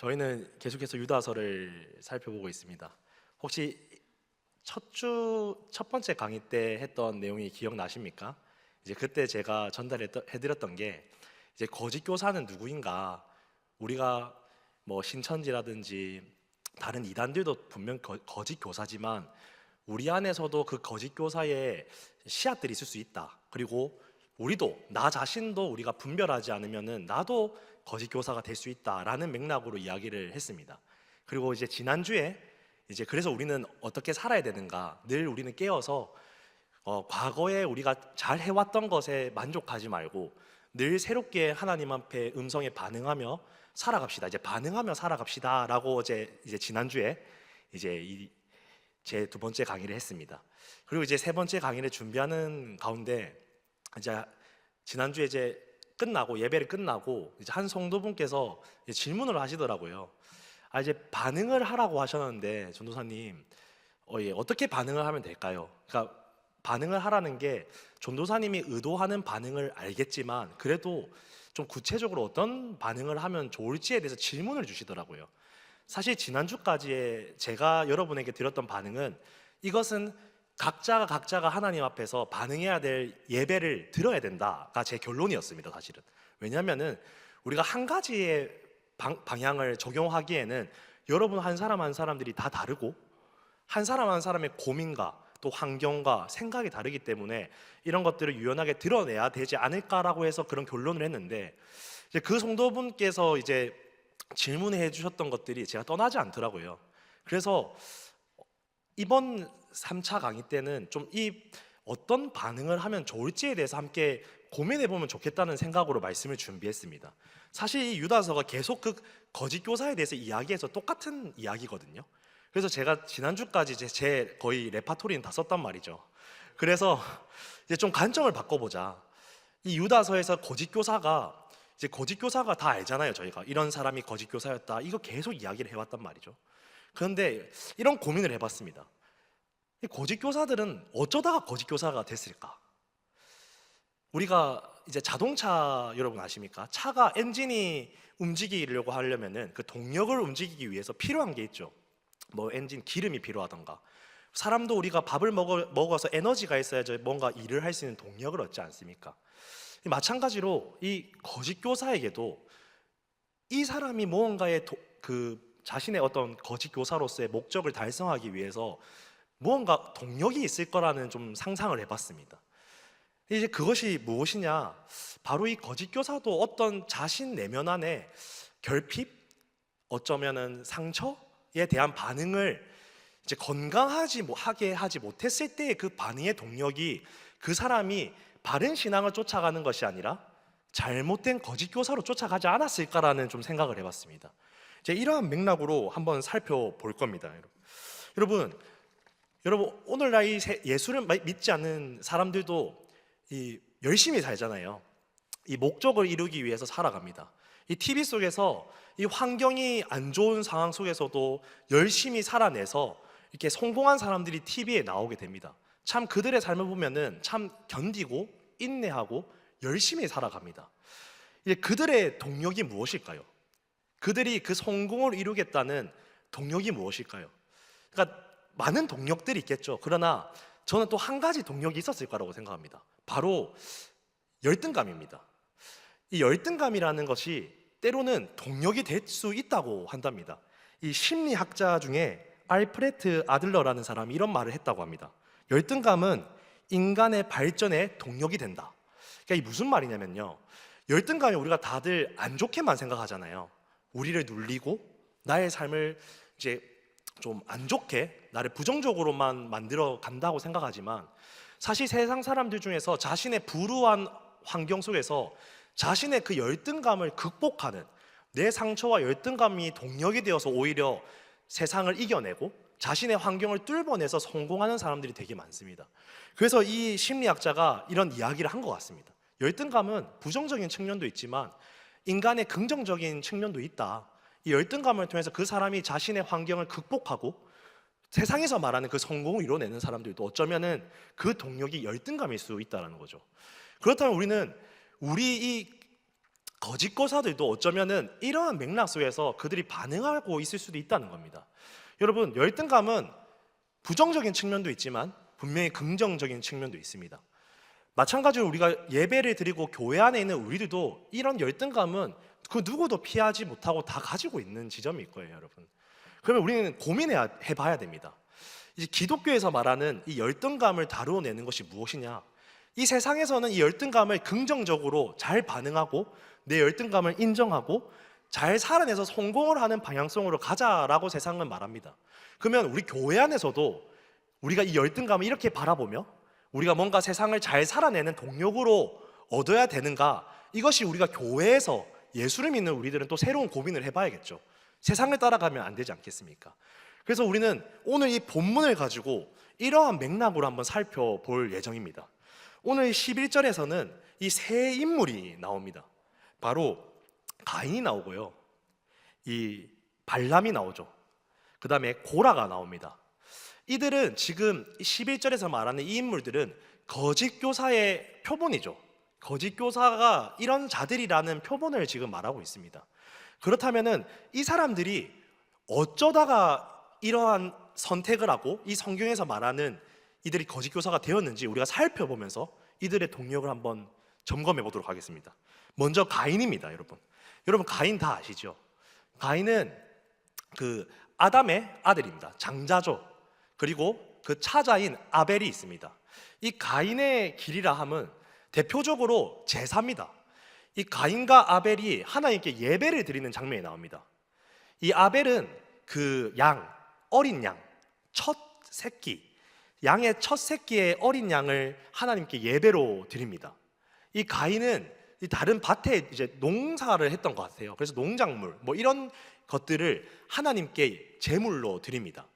저희는 계속해서 유다서를 살펴보고 있습니다. 혹시 첫 번째 강의 때 했던 내용이 기억나십니까? 이제 그때 제가 전달해드렸던 게 이제 거짓 교사는 누구인가? 우리가 뭐 신천지라든지 다른 이단들도 분명 거짓 교사지만 우리 안에서도 그 거짓 교사의 씨앗들이 있을 수 있다. 그리고 우리도 나 자신도 우리가 분별하지 않으면은 나도 거짓 교사가 될 수 있다라는 맥락으로 이야기를 했습니다. 그리고 이제 지난주에 이제 그래서 우리는 어떻게 살아야 되는가? 늘 우리는 깨어서 과거에 우리가 잘 해왔던 것에 만족하지 말고 늘 새롭게 하나님 앞에 음성에 반응하며 살아갑시다. 이제 반응하며 살아갑시다라고 이제 지난주에 이제 제 두 번째 강의를 했습니다. 그리고 이제 세 번째 강의를 준비하는 가운데 이제 지난주에 이제 끝나고 예배를 끝나고 이제 한 성도분께서 이제 질문을 하시더라고요. 이제 반응을 하라고 하셨는데 전도사님, 어떻게 반응을 하면 될까요? 그러니까 반응을 하라는 게 전도사님이 의도하는 반응을 알겠지만 그래도 좀 구체적으로 어떤 반응을 하면 좋을지에 대해서 질문을 주시더라고요. 사실 지난주까지의 제가 여러분에게 드렸던 반응은 이것은 각자가 하나님 앞에서 반응해야 될 예배를 드려야 된다가 제 결론이었습니다. 사실은 왜냐하면은 우리가 한 가지의 방향을 적용하기에는 여러분 한 사람 한 사람들이 다 다르고 한 사람 한 사람의 고민과 또 환경과 생각이 다르기 때문에 이런 것들을 유연하게 드러내야 되지 않을까라고 해서 그런 결론을 했는데 이제 그 성도분께서 이제 질문해 주셨던 것들이 제가 떠나지 않더라고요. 그래서 이번 3차 강의 때는 좀 어떤 반응을 하면 좋을지에 대해서 함께 고민해 보면 좋겠다는 생각으로 말씀을 준비했습니다. 사실 이 유다서가 계속 그 거짓 교사에 대해서 이야기해서 똑같은 이야기거든요. 그래서 제가 지난주까지 제 거의 레파토리는 다 썼단 말이죠. 그래서 이제 좀 관점을 바꿔보자. 이 유다서에서 거짓 교사가 다 알잖아요. 저희가 이런 사람이 거짓 교사였다 이거 계속 이야기를 해왔단 말이죠. 그런데 이런 고민을 해봤습니다. 이 거짓 교사들은 어쩌다가 거짓 교사가 됐을까? 우리가 이제 자동차 여러분 아십니까? 차가 엔진이 움직이려고 하려면은 그 동력을 움직이기 위해서 필요한 게 있죠. 뭐 엔진 기름이 필요하던가. 사람도 우리가 밥을 먹어서 에너지가 있어야지 뭔가 일을 할 수 있는 동력을 얻지 않습니까? 마찬가지로 이 거짓 교사에게도 이 사람이 무언가의 자신의 어떤 거짓 교사로서의 목적을 달성하기 위해서 무언가 동력이 있을 거라는 좀 상상을 해봤습니다. 이제 그것이 무엇이냐? 바로 이 거짓 교사도 어떤 자신 내면 안에 결핍, 어쩌면은 상처에 대한 반응을 이제 하게 하지 못했을 때의 그 반응의 동력이 그 사람이 바른 신앙을 쫓아가는 것이 아니라 잘못된 거짓 교사로 쫓아가지 않았을까라는 좀 생각을 해봤습니다. 이제 이러한 맥락으로 한번 살펴볼 겁니다. 여러분 오늘날 이 예수를 믿지 않는 사람들도 열심히 살잖아요. 이 목적을 이루기 위해서 살아갑니다. 이 TV 속에서 이 환경이 안 좋은 상황 속에서도 열심히 살아내서 이렇게 성공한 사람들이 TV에 나오게 됩니다. 참 그들의 삶을 보면은 참 견디고 인내하고 열심히 살아갑니다. 이제 그들의 동력이 무엇일까요? 그들이 그 성공을 이루겠다는 동력이 무엇일까요? 그러니까 많은 동력들이 있겠죠. 그러나 저는 또 한 가지 동력이 있었을 거라고 생각합니다. 바로 열등감입니다. 이 열등감이라는 것이 때로는 동력이 될 수 있다고 한답니다. 이 심리학자 중에 알프레트 아들러라는 사람이 이런 말을 했다고 합니다. 열등감은 인간의 발전에 동력이 된다. 그러니까 이 무슨 말이냐면요, 열등감이 우리가 다들 안 좋게만 생각하잖아요. 우리를 눌리고 나의 삶을 이제 좀 안 좋게, 나를 부정적으로만 만들어 간다고 생각하지만 사실 세상 사람들 중에서 자신의 불우한 환경 속에서 자신의 그 열등감을 극복하는, 내 상처와 열등감이 동력이 되어서 오히려 세상을 이겨내고 자신의 환경을 뚫어내서 성공하는 사람들이 되게 많습니다. 그래서 이 심리학자가 이런 이야기를 한 것 같습니다. 열등감은 부정적인 측면도 있지만 인간의 긍정적인 측면도 있다. 이 열등감을 통해서 그 사람이 자신의 환경을 극복하고 세상에서 말하는 그 성공을 이뤄내는 사람들도 어쩌면은 그 동력이 열등감일 수 있다는 거죠. 그렇다면 우리 이 거짓 교사들도 어쩌면은 이러한 맥락 속에서 그들이 반응하고 있을 수도 있다는 겁니다. 여러분, 열등감은 부정적인 측면도 있지만 분명히 긍정적인 측면도 있습니다. 마찬가지로 우리가 예배를 드리고 교회 안에 있는 우리들도 이런 열등감은 그 누구도 피하지 못하고 다 가지고 있는 지점일 거예요, 여러분. 그러면 우리는 고민해봐야 됩니다. 이제 기독교에서 말하는 이 열등감을 다루어내는 것이 무엇이냐? 이 세상에서는 이 열등감을 긍정적으로 잘 반응하고 내 열등감을 인정하고 잘 살아내서 성공을 하는 방향성으로 가자라고 세상은 말합니다. 그러면 우리 교회 안에서도 우리가 이 열등감을 이렇게 바라보며 우리가 뭔가 세상을 잘 살아내는 동력으로 얻어야 되는가? 이것이 우리가 교회에서 예수를 믿는 우리들은 또 새로운 고민을 해봐야겠죠. 세상을 따라가면 안 되지 않겠습니까? 그래서 우리는 오늘 이 본문을 가지고 이러한 맥락으로 한번 살펴볼 예정입니다. 오늘 11절에서는 이 세 인물이 나옵니다. 바로 가인이 나오고요, 이 발람이 나오죠. 그 다음에 고라가 나옵니다. 이들은 지금 11절에서 말하는 이 인물들은 거짓 교사의 표본이죠. 거짓 교사가 이런 자들이라는 표본을 지금 말하고 있습니다. 그렇다면은 이 사람들이 어쩌다가 이러한 선택을 하고 이 성경에서 말하는 이들이 거짓 교사가 되었는지 우리가 살펴보면서 이들의 동력을 한번 점검해 보도록 하겠습니다. 먼저 가인입니다, 여러분. 여러분, 가인 다 아시죠? 가인은 그 아담의 아들입니다. 장자죠. 그리고 그 차자인 아벨이 있습니다. 이 가인의 길이라 함은 대표적으로 제사입니다. 이 가인과 아벨이 하나님께 예배를 드리는 장면이 나옵니다. 이 아벨은 그 어린 양, 첫 새끼, 양의 첫 새끼의 어린 양을 하나님께 예배로 드립니다. 이 가인은 이 다른 밭에 이제 농사를 했던 것 같아요. 그래서 농작물 뭐 이런 것들을 하나님께 제물로 드립니다.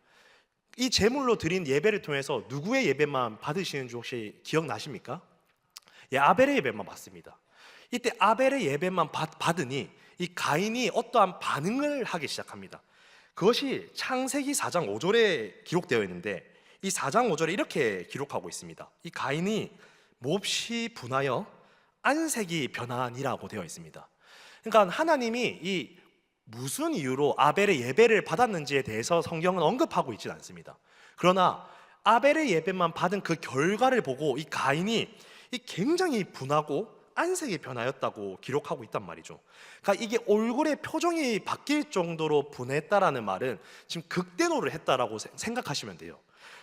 이 제물로 드린 예배를 통해서 누구의 예배만 받으시는지 혹시 기억나십니까? 예, 아벨의 예배만 받습니다. 이때 아벨의 예배만 받으니 이 가인이 어떠한 반응을 하기 시작합니다. 그것이 창세기 4장 5절에 기록되어 있는데 이 4장 5절에 이렇게 기록하고 있습니다. 이 가인이 몹시 분하여 안색이 변하니라고 되어 있습니다. 그러니까 하나님이 이 무슨 이유로 아벨의 예배를 받았는지에 대해서 성경은 언급하고 있지 않습니다. 그러나 아벨의 예배만 받은 그 결과를 보고 이 가인이 굉장히 분하고 안색이 변하였다고 기록하고 있단 말이죠. 그러니까 이게 얼굴의 표정이 바뀔 정도로 분했다라는 말은 지금 극대노를 했다라고 생각하시면 돼요.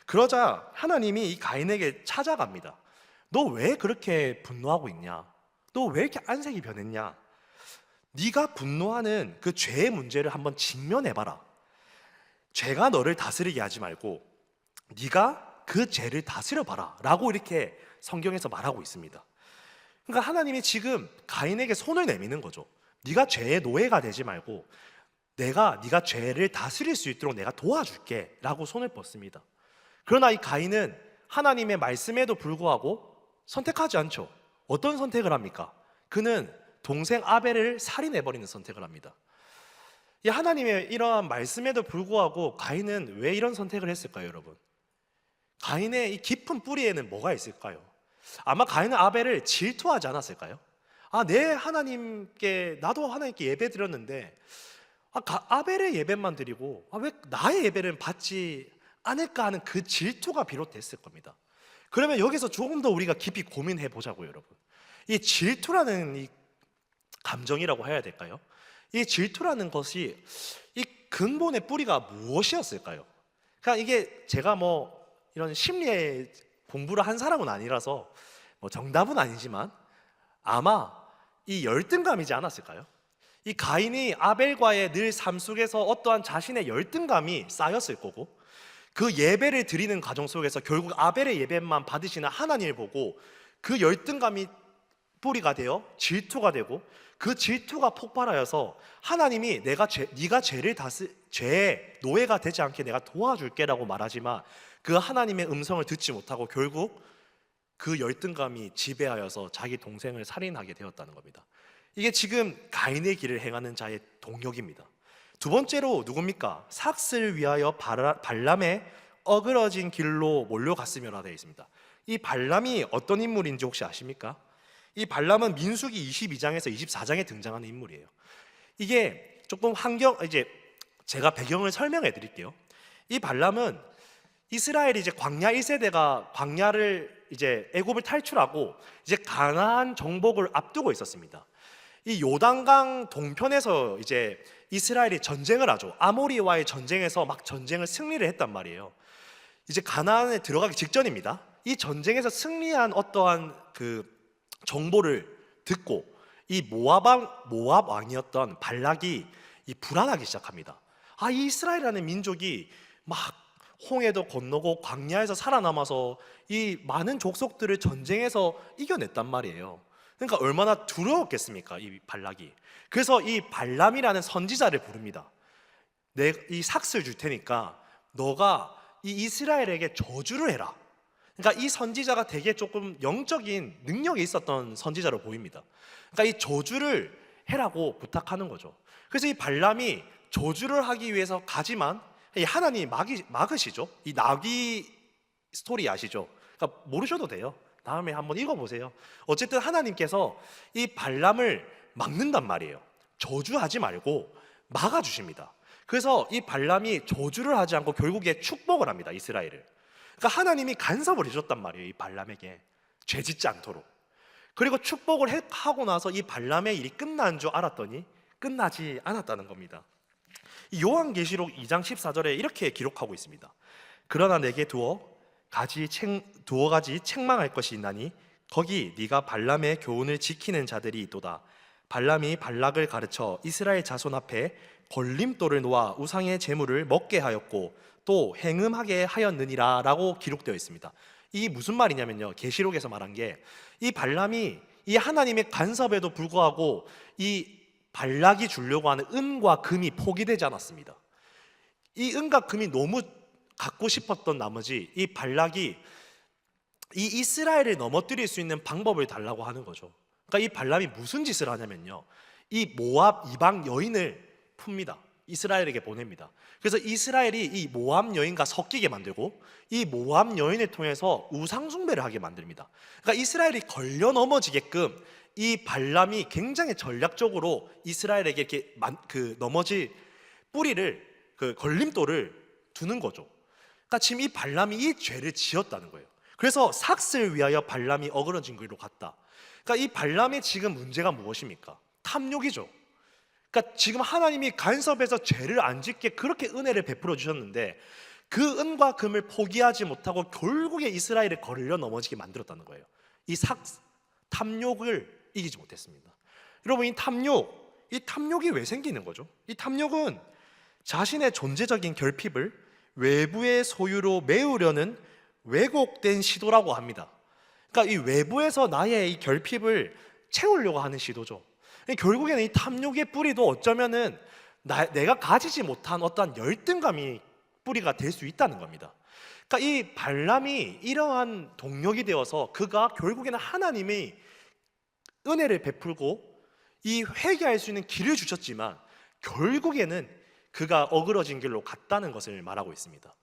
그러자 하나님이 이 가인에게 찾아갑니다. 너 왜 그렇게 분노하고 있냐? 너 왜 이렇게 안색이 변했냐? 네가 분노하는 그 죄의 문제를 한번 직면해봐라. 죄가 너를 다스리게 하지 말고 네가 그 죄를 다스려봐라 라고 이렇게 성경에서 말하고 있습니다. 그러니까 하나님이 지금 가인에게 손을 내미는 거죠. 네가 죄의 노예가 되지 말고 네가 죄를 다스릴 수 있도록 내가 도와줄게 라고 손을 뻗습니다. 그러나 이 가인은 하나님의 말씀에도 불구하고 선택하지 않죠. 어떤 선택을 합니까? 그는 동생 아벨을 살인해버리는 선택을 합니다. 이 하나님의 이러한 말씀에도 불구하고 가인은 왜 이런 선택을 했을까요, 여러분? 가인의 이 깊은 뿌리에는 뭐가 있을까요? 아마 가인은 아벨을 질투하지 않았을까요? 나도 하나님께 예배 드렸는데 아벨의 예배만 드리고 왜 나의 예배는 받지 않을까 하는 그 질투가 비롯됐을 겁니다. 그러면 여기서 조금 더 우리가 깊이 고민해 보자고요, 여러분. 이 질투라는 이 감정이라고 해야 될까요? 이 질투라는 것이 이 근본의 뿌리가 무엇이었을까요? 그러니까 이게 제가 뭐 이런 심리의 공부를 한 사람은 아니라서 뭐 정답은 아니지만 아마 이 열등감이지 않았을까요? 이 가인이 아벨과의 늘 삶 속에서 어떠한 자신의 열등감이 쌓였을 거고 그 예배를 드리는 과정 속에서 결국 아벨의 예배만 받으시는 하나님을 보고 그 열등감이 뿌리가 되어 질투가 되고 그 질투가 폭발하여서 하나님이 네가 죄의 노예가 되지 않게 내가 도와줄게라고 말하지만 그 하나님의 음성을 듣지 못하고 결국 그 열등감이 지배하여서 자기 동생을 살인하게 되었다는 겁니다. 이게 지금 가인의 길을 행하는 자의 동력입니다. 두 번째로 누굽니까? 삭슬 위하여 발람의 어그러진 길로 몰려갔으며라 되어 있습니다. 이 발람이 어떤 인물인지 혹시 아십니까? 이 발람은 민수기 22장에서 24장에 등장하는 인물이에요. 이게 조금 이제 제가 배경을 설명해 드릴게요. 이 발람은 이스라엘이 이제 광야 1세대가 광야를 이제 애굽을 탈출하고 이제 가나안 정복을 앞두고 있었습니다. 이 요단강 동편에서 이제 이스라엘이 전쟁을 하죠. 아모리와의 전쟁에서 막 전쟁을 승리를 했단 말이에요. 이제 가나안에 들어가기 직전입니다. 이 전쟁에서 승리한 어떠한 그 정보를 듣고 이 모압 왕이었던 발락이 이 불안하기 시작합니다. 이 이스라엘이라는 민족이 막 홍해도 건너고 광야에서 살아남아서 이 많은 족속들을 전쟁에서 이겨냈단 말이에요. 그러니까 얼마나 두려웠겠습니까, 이 발락이. 그래서 이 발람이라는 선지자를 부릅니다. 이 삭스를 줄 테니까 너가 이 이스라엘에게 저주를 해라. 그러니까 이 선지자가 되게 조금 영적인 능력이 있었던 선지자로 보입니다. 그러니까 이 저주를 해라고 부탁하는 거죠. 그래서 이 발람이 저주를 하기 위해서 가지만 이 하나님이 막으시죠. 이 나귀 스토리 아시죠? 그러니까 모르셔도 돼요. 다음에 한번 읽어보세요. 어쨌든 하나님께서 이 발람을 막는단 말이에요. 저주하지 말고 막아주십니다. 그래서 이 발람이 저주를 하지 않고 결국에 축복을 합니다, 이스라엘을. 그러니까 하나님이 간섭을 해줬단 말이에요, 이 발람에게. 죄 짓지 않도록. 그리고 축복을 하고 나서 이 발람의 일이 끝난 줄 알았더니 끝나지 않았다는 겁니다. 요한계시록 2장 14절에 이렇게 기록하고 있습니다. 그러나 내게 두어 가지 책망할 것이 있나니 거기 네가 발람의 교훈을 지키는 자들이 있도다. 발람이 발락을 가르쳐 이스라엘 자손 앞에 걸림돌을 놓아 우상의 제물을 먹게 하였고 또 행음하게 하였느니라 라고 기록되어 있습니다. 이 무슨 말이냐면요, 계시록에서 말한 게 이 발람이 이 하나님의 간섭에도 불구하고 이 발락이 주려고 하는 은과 금이 포기되지 않았습니다. 이 은과 금이 너무 갖고 싶었던 나머지 이 발락이 이 이스라엘을 넘어뜨릴 수 있는 방법을 달라고 하는 거죠. 그러니까 이 발람이 무슨 짓을 하냐면요, 이 모압 이방 여인을 풉니다. 이스라엘에게 보냅니다. 그래서 이스라엘이 이 모압 여인과 섞이게 만들고 이 모압 여인을 통해서 우상 숭배를 하게 만듭니다. 그러니까 이스라엘이 걸려 넘어지게끔 이 발람이 굉장히 전략적으로 이스라엘에게 이렇게 넘어질 뿌리를, 그 걸림돌을 두는 거죠. 그러니까 지금 이 발람이 이 죄를 지었다는 거예요. 그래서 삭스를 위하여 발람이 어그러진 길로 갔다. 그러니까 이 발람의 지금 문제가 무엇입니까? 탐욕이죠. 그러니까 지금 하나님이 간섭해서 죄를 안 짓게 그렇게 은혜를 베풀어 주셨는데 그 은과 금을 포기하지 못하고 결국에 이스라엘을 걸려 넘어지게 만들었다는 거예요. 이 탐욕을 이기지 못했습니다. 여러분, 이 탐욕이 왜 생기는 거죠? 이 탐욕은 자신의 존재적인 결핍을 외부의 소유로 메우려는 왜곡된 시도라고 합니다. 그러니까 이 외부에서 나의 이 결핍을 채우려고 하는 시도죠. 결국에는 이 탐욕의 뿌리도 어쩌면은 내가 가지지 못한 어떠한 열등감이 뿌리가 될 수 있다는 겁니다. 그러니까 이 발람이 이러한 동력이 되어서 그가 결국에는 하나님이 은혜를 베풀고 이 회개할 수 있는 길을 주셨지만 결국에는 그가 어그러진 길로 갔다는 것을 말하고 있습니다.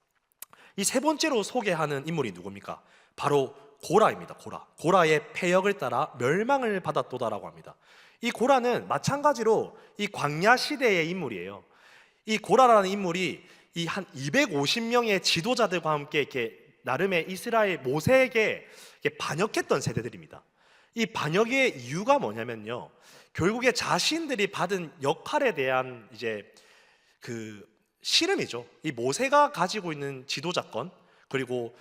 이 세 번째로 소개하는 인물이 누굽니까? 바로 고라입니다. 고라의 패역을 따라 멸망을 받았도다라고 합니다. 이 고라는 마찬가지로 이 광야 시대의 인물이에요. 이 고라라는 인물이 이 한 250명의 지도자들과 함께 이렇게 나름의 이스라엘 모세에게 반역했던 세대들입니다. 이 반역의 이유가 뭐냐면요, 결국에 자신들이 받은 역할에 대한 이제 그 씨름이죠. 이 모세가 가지고 있는 지도자권, 그리고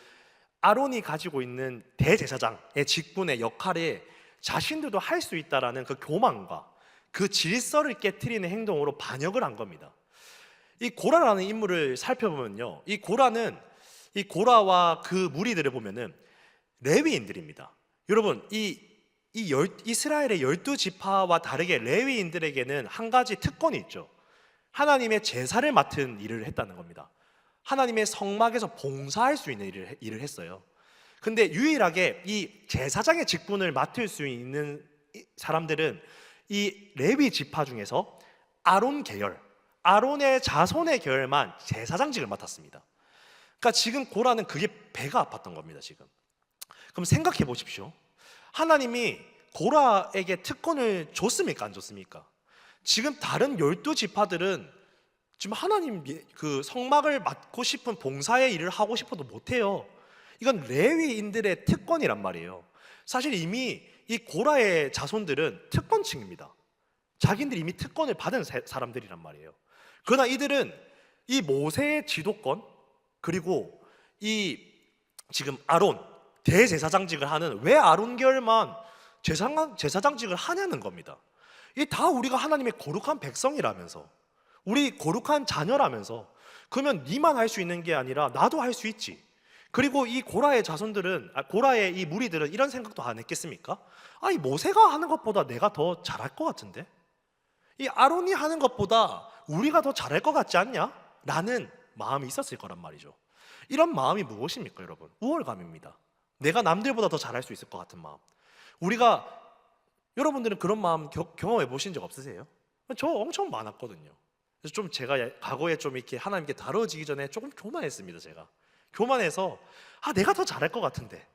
아론이 가지고 있는 대제사장의 직분의 역할에 자신들도 할 수 있다라는 그 교만과 그 질서를 깨트리는 행동으로 반역을 한 겁니다. 이 고라라는 인물을 살펴보면요, 이 고라와 그 무리들을 보면은 레위인들입니다. 여러분, 이스라엘의 12지파와 다르게 레위인들에게는 한 가지 특권이 있죠. 하나님의 제사를 맡은 일을 했다는 겁니다. 하나님의 성막에서 봉사할 수 있는 일을 했어요. 근데 유일하게 이 제사장의 직분을 맡을 수 있는 사람들은 이 레위 지파 중에서 아론 계열, 아론의 자손의 계열만 제사장직을 맡았습니다. 그러니까 지금 고라는 그게 배가 아팠던 겁니다. 지금 그럼 생각해 보십시오. 하나님이 고라에게 특권을 줬습니까? 안 줬습니까? 지금 다른 12지파들은 지금 하나님 그 성막을 맡고 싶은 봉사의 일을 하고 싶어도 못해요. 이건 레위인들의 특권이란 말이에요. 사실 이미 이 고라의 자손들은 특권층입니다. 자기들이 이미 특권을 받은 사람들이란 말이에요. 그러나 이들은 이 모세의 지도권, 그리고 이 지금 아론 대제사장직을 하는, 왜 아론 계열만 제사장직을 하냐는 겁니다. 이 다 우리가 하나님의 거룩한 백성이라면서, 우리 거룩한 자녀라면서, 그러면 니만 할 수 있는 게 아니라 나도 할 수 있지. 그리고 이 고라의 자손들은, 고라의 이 무리들은 이런 생각도 안 했겠습니까? 이 모세가 하는 것보다 내가 더 잘할 것 같은데, 이 아론이 하는 것보다 우리가 더 잘할 것 같지 않냐? 라는 마음이 있었을 거란 말이죠. 이런 마음이 무엇입니까, 여러분? 우월감입니다. 내가 남들보다 더 잘할 수 있을 것 같은 마음. 여러분들은 그런 마음 경험해 보신 적 없으세요? 저 엄청 많았거든요. 그래서 좀 제가 과거에 좀 이렇게 하나님께 다뤄지기 전에 조금 교만했습니다. 제가 교만해서 내가 더 잘할 것 같은데,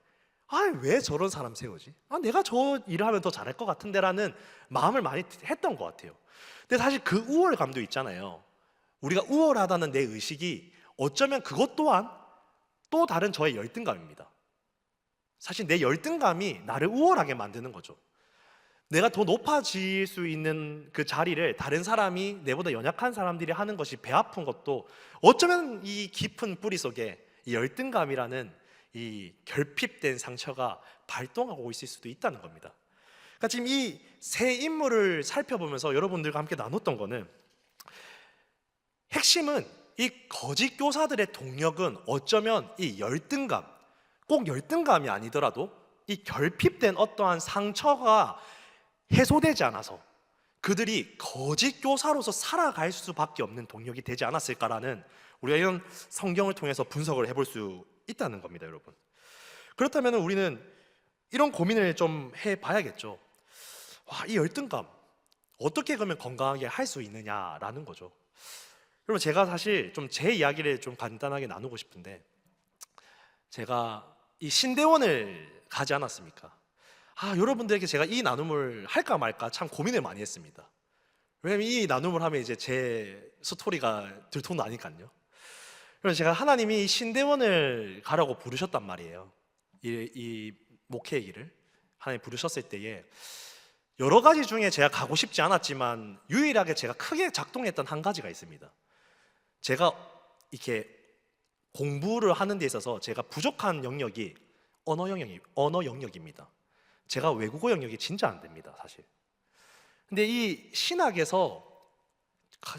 왜 저런 사람 세우지? 내가 저 일을 하면 더 잘할 것 같은데 라는 마음을 많이 했던 것 같아요. 근데 사실 그 우월감도 있잖아요. 우리가 우월하다는 내 의식이 어쩌면 그것 또한 또 다른 저의 열등감입니다. 사실 내 열등감이 나를 우월하게 만드는 거죠. 내가 더 높아질 수 있는 그 자리를 다른 사람이, 내보다 연약한 사람들이 하는 것이 배 아픈 것도 어쩌면 이 깊은 뿌리 속에 이 열등감이라는 이 결핍된 상처가 발동하고 있을 수도 있다는 겁니다. 그러니까 지금 이 세 인물을 살펴보면서 여러분들과 함께 나눴던 거는, 핵심은 이 거짓 교사들의 동력은 어쩌면 이 열등감, 꼭 열등감이 아니더라도 이 결핍된 어떠한 상처가 해소되지 않아서 그들이 거짓 교사로서 살아갈 수밖에 없는 동력이 되지 않았을까라는, 우리가 이런 성경을 통해서 분석을 해볼 수 있다는 겁니다, 여러분. 그렇다면 우리는 이런 고민을 좀 해봐야겠죠. 이 열등감 어떻게 그러면 건강하게 할 수 있느냐라는 거죠. 여러분, 제가 사실 좀 제 이야기를 좀 간단하게 나누고 싶은데, 제가 이 신대원을 가지 않았습니까? 여러분들에게 제가 이 나눔을 할까 말까 참 고민을 많이 했습니다. 왜냐면 이 나눔을 하면 이제 제 스토리가 들통나니까요. 그래서 제가, 하나님이 신대원을 가라고 부르셨단 말이에요. 이 목회의 길을 하나님 부르셨을 때에 여러 가지 중에 제가 가고 싶지 않았지만 유일하게 제가 크게 작동했던 한 가지가 있습니다. 제가 이렇게 공부를 하는 데 있어서 제가 부족한 영역이 언어 영역입니다. 제가 외국어 영역이 진짜 안 됩니다, 사실. 근데 이 신학에서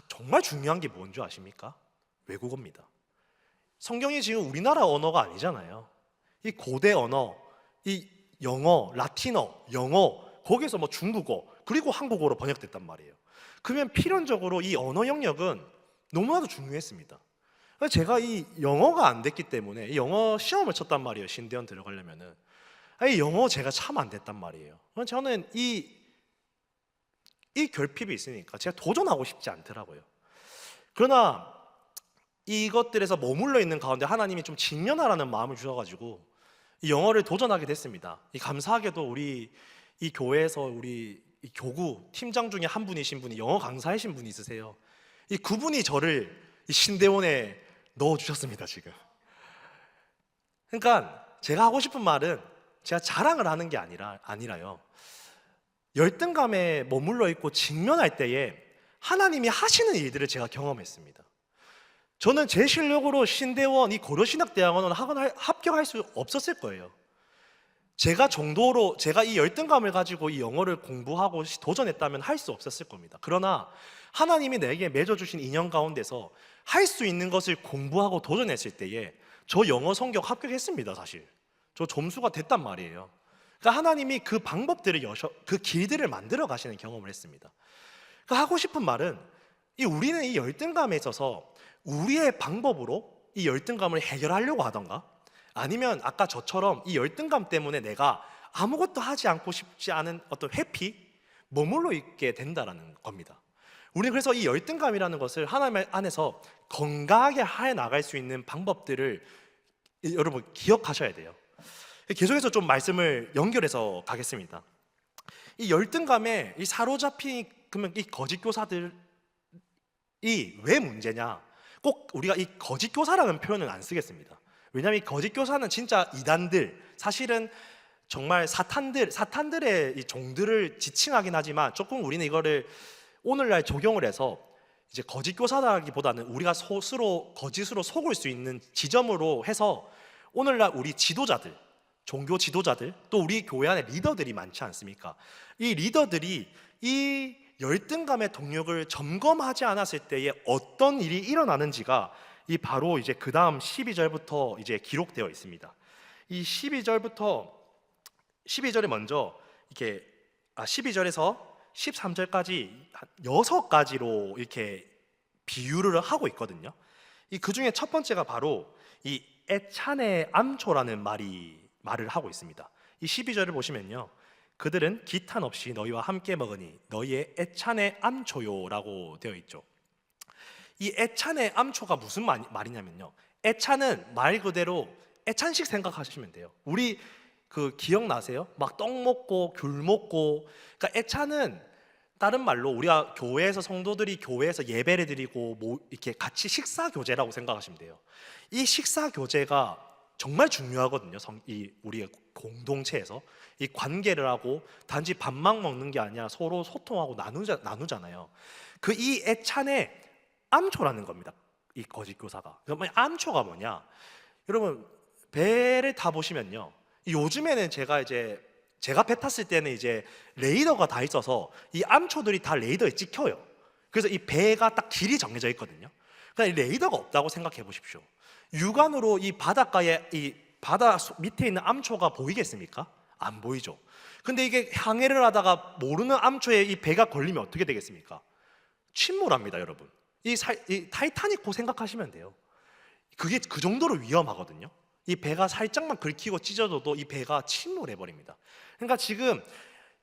정말 중요한 게 뭔지 아십니까? 외국어입니다. 성경이 지금 우리나라 언어가 아니잖아요. 이 고대 언어, 이 영어, 라틴어, 영어, 거기서 뭐 중국어, 그리고 한국어로 번역됐단 말이에요. 그러면 필연적으로 이 언어 영역은 너무나도 중요했습니다. 제가 이 영어가 안 됐기 때문에 이 영어 시험을 쳤단 말이에요. 신대원 들어가려면은. 이 영어 제가 참 안 됐단 말이에요. 저는 이 결핍이 있으니까 제가 도전하고 싶지 않더라고요. 그러나 이것들에서 머물러 있는 가운데 하나님이 좀 직면하라는 마음을 주셔가지고 이 영어를 도전하게 됐습니다. 감사하게도 우리 이 교회에서 우리 이 교구 팀장 중에 한 분이신 분이 영어 강사이신 분이 있으세요. 그분이 저를 이 신대원에 넣어주셨습니다, 지금. 그러니까 제가 하고 싶은 말은, 제가 자랑을 하는 게 아니라요, 열등감에 머물러 있고 직면할 때에 하나님이 하시는 일들을 제가 경험했습니다. 저는 제 실력으로 신대원, 이 고려신학대학원은 합격할 수 없었을 거예요. 제가 이 열등감을 가지고 이 영어를 공부하고 도전했다면 할 수 없었을 겁니다. 그러나 하나님이 내게 맺어주신 인연 가운데서 할 수 있는 것을 공부하고 도전했을 때에 저 영어 성적 합격했습니다. 사실 저 점수가 됐단 말이에요. 그러니까 하나님이 그 방법들을 그 길들을 만들어 가시는 경험을 했습니다. 그러니까 하고 싶은 말은, 우리는 이 열등감에 있어서 우리의 방법으로 이 열등감을 해결하려고 하던가, 아니면 아까 저처럼 이 열등감 때문에 내가 아무것도 하지 않고 싶지 않은 어떤 회피, 머물러 있게 된다라는 겁니다. 우리는 그래서 이 열등감이라는 것을 하나님 안에서 건강하게 해 나갈 수 있는 방법들을 여러분 기억하셔야 돼요. 계속해서 좀 말씀을 연결해서 가겠습니다. 이 열등감에 이 사로잡힌 그러면 이 거짓 교사들이 왜 문제냐? 꼭 우리가 이 거짓 교사라는 표현은 안 쓰겠습니다. 왜냐하면 이 거짓 교사는 진짜 이단들, 사실은 정말 사탄들의 이 종들을 지칭하긴 하지만 조금 우리는 이거를 오늘날 적용을 해서 이제 거짓 교사라기보다는 우리가 스스로 거짓으로 속을 수 있는 지점으로 해서 오늘날 우리 지도자들, 종교 지도자들, 또 우리 교회 안에 리더들이 많지 않습니까? 이 리더들이 이 열등감의 동력을 점검하지 않았을 때에 어떤 일이 일어나는지가 이 바로 이제 그 다음 12절부터 이제 기록되어 있습니다. 이 12절에 먼저 이렇게 12절에서 13절까지 6가지로 이렇게 비유를 하고 있거든요. 이 그 중에 첫 번째가 바로 이 애찬의 암초라는 말을 하고 있습니다. 이 12절을 보시면요, 그들은 기탄 없이 너희와 함께 먹으니 너희의 애찬의 암초요라고 되어 있죠. 이 애찬의 암초가 무슨 말이냐면요, 애찬은 말 그대로 애찬식 생각하시면 돼요. 우리 그 기억나세요? 막 떡 먹고 귤 먹고, 그러니까 애찬은 다른 말로 우리가 교회에서 성도들이 교회에서 예배를 드리고 뭐 이렇게 같이 식사 교제라고 생각하시면 돼요. 이 식사 교제가 정말 중요하거든요. 이 우리의 공동체에서 이 관계를 하고 단지 밥만 먹는 게 아니라 서로 소통하고 나누잖아요. 그 이 애찬의 암초라는 겁니다. 이 거짓 교사가. 그러면 암초가 뭐냐? 여러분 배를 타 보시면요, 요즘에는 제가 배 탔을 때는 이제 레이더가 다 있어서 이 암초들이 다 레이더에 찍혀요. 그래서 이 배가 딱 길이 정해져 있거든요. 그러니까 레이더가 없다고 생각해 보십시오. 육안으로 이 바닷가에 이 바다 밑에 있는 암초가 보이겠습니까? 안 보이죠. 근데 이게 항해를 하다가 모르는 암초에 이 배가 걸리면 어떻게 되겠습니까? 침몰합니다, 여러분. 이 타이타닉호 생각하시면 돼요. 그게 그 정도로 위험하거든요. 이 배가 살짝만 긁히고 찢어져도 이 배가 침몰해 버립니다. 그러니까 지금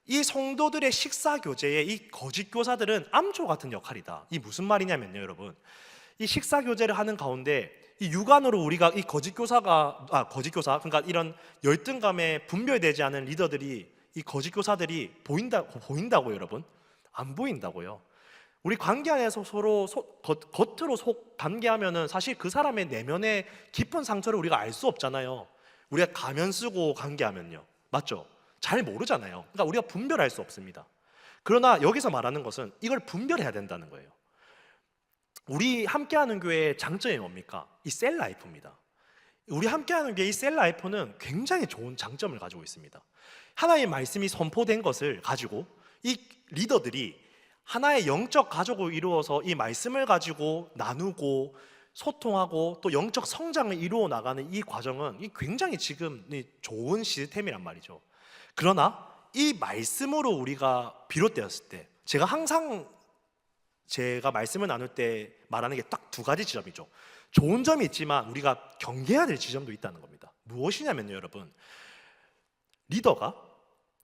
이 성도들의 식사 교제에 이 거짓 교사들은 암초 같은 역할이다. 이 무슨 말이냐면요, 여러분, 이 식사 교제를 하는 가운데 이 육안으로 우리가 이 거짓 교사 그러니까 이런 열등감에 분별되지 않은 리더들이, 이 거짓 교사들이 보인다고요, 여러분? 안 보인다고요. 우리 관계 안에서 서로 겉으로 관계하면은 사실 그 사람의 내면의 깊은 상처를 우리가 알 수 없잖아요. 우리가 가면 쓰고 관계하면요, 맞죠? 잘 모르잖아요. 그러니까 우리가 분별할 수 없습니다. 그러나 여기서 말하는 것은 이걸 분별해야 된다는 거예요. 우리 함께하는 교회의 장점이 뭡니까? 이 셀라이프입니다. 우리 함께하는 교회 이 셀라이프는 굉장히 좋은 장점을 가지고 있습니다. 하나의 말씀이 선포된 것을 가지고 이 리더들이 하나의 영적 가족을 이루어서 이 말씀을 가지고 나누고 소통하고 또 영적 성장을 이루어 나가는 이 과정은 굉장히 지금 좋은 시스템이란 말이죠. 그러나 이 말씀으로 우리가 비롯되었을 때, 제가 항상 말씀을 나눌 때 말하는 게 딱 2가지 지점이죠. 좋은 점이 있지만 우리가 경계해야 될 지점도 있다는 겁니다. 무엇이냐면요, 여러분, 리더가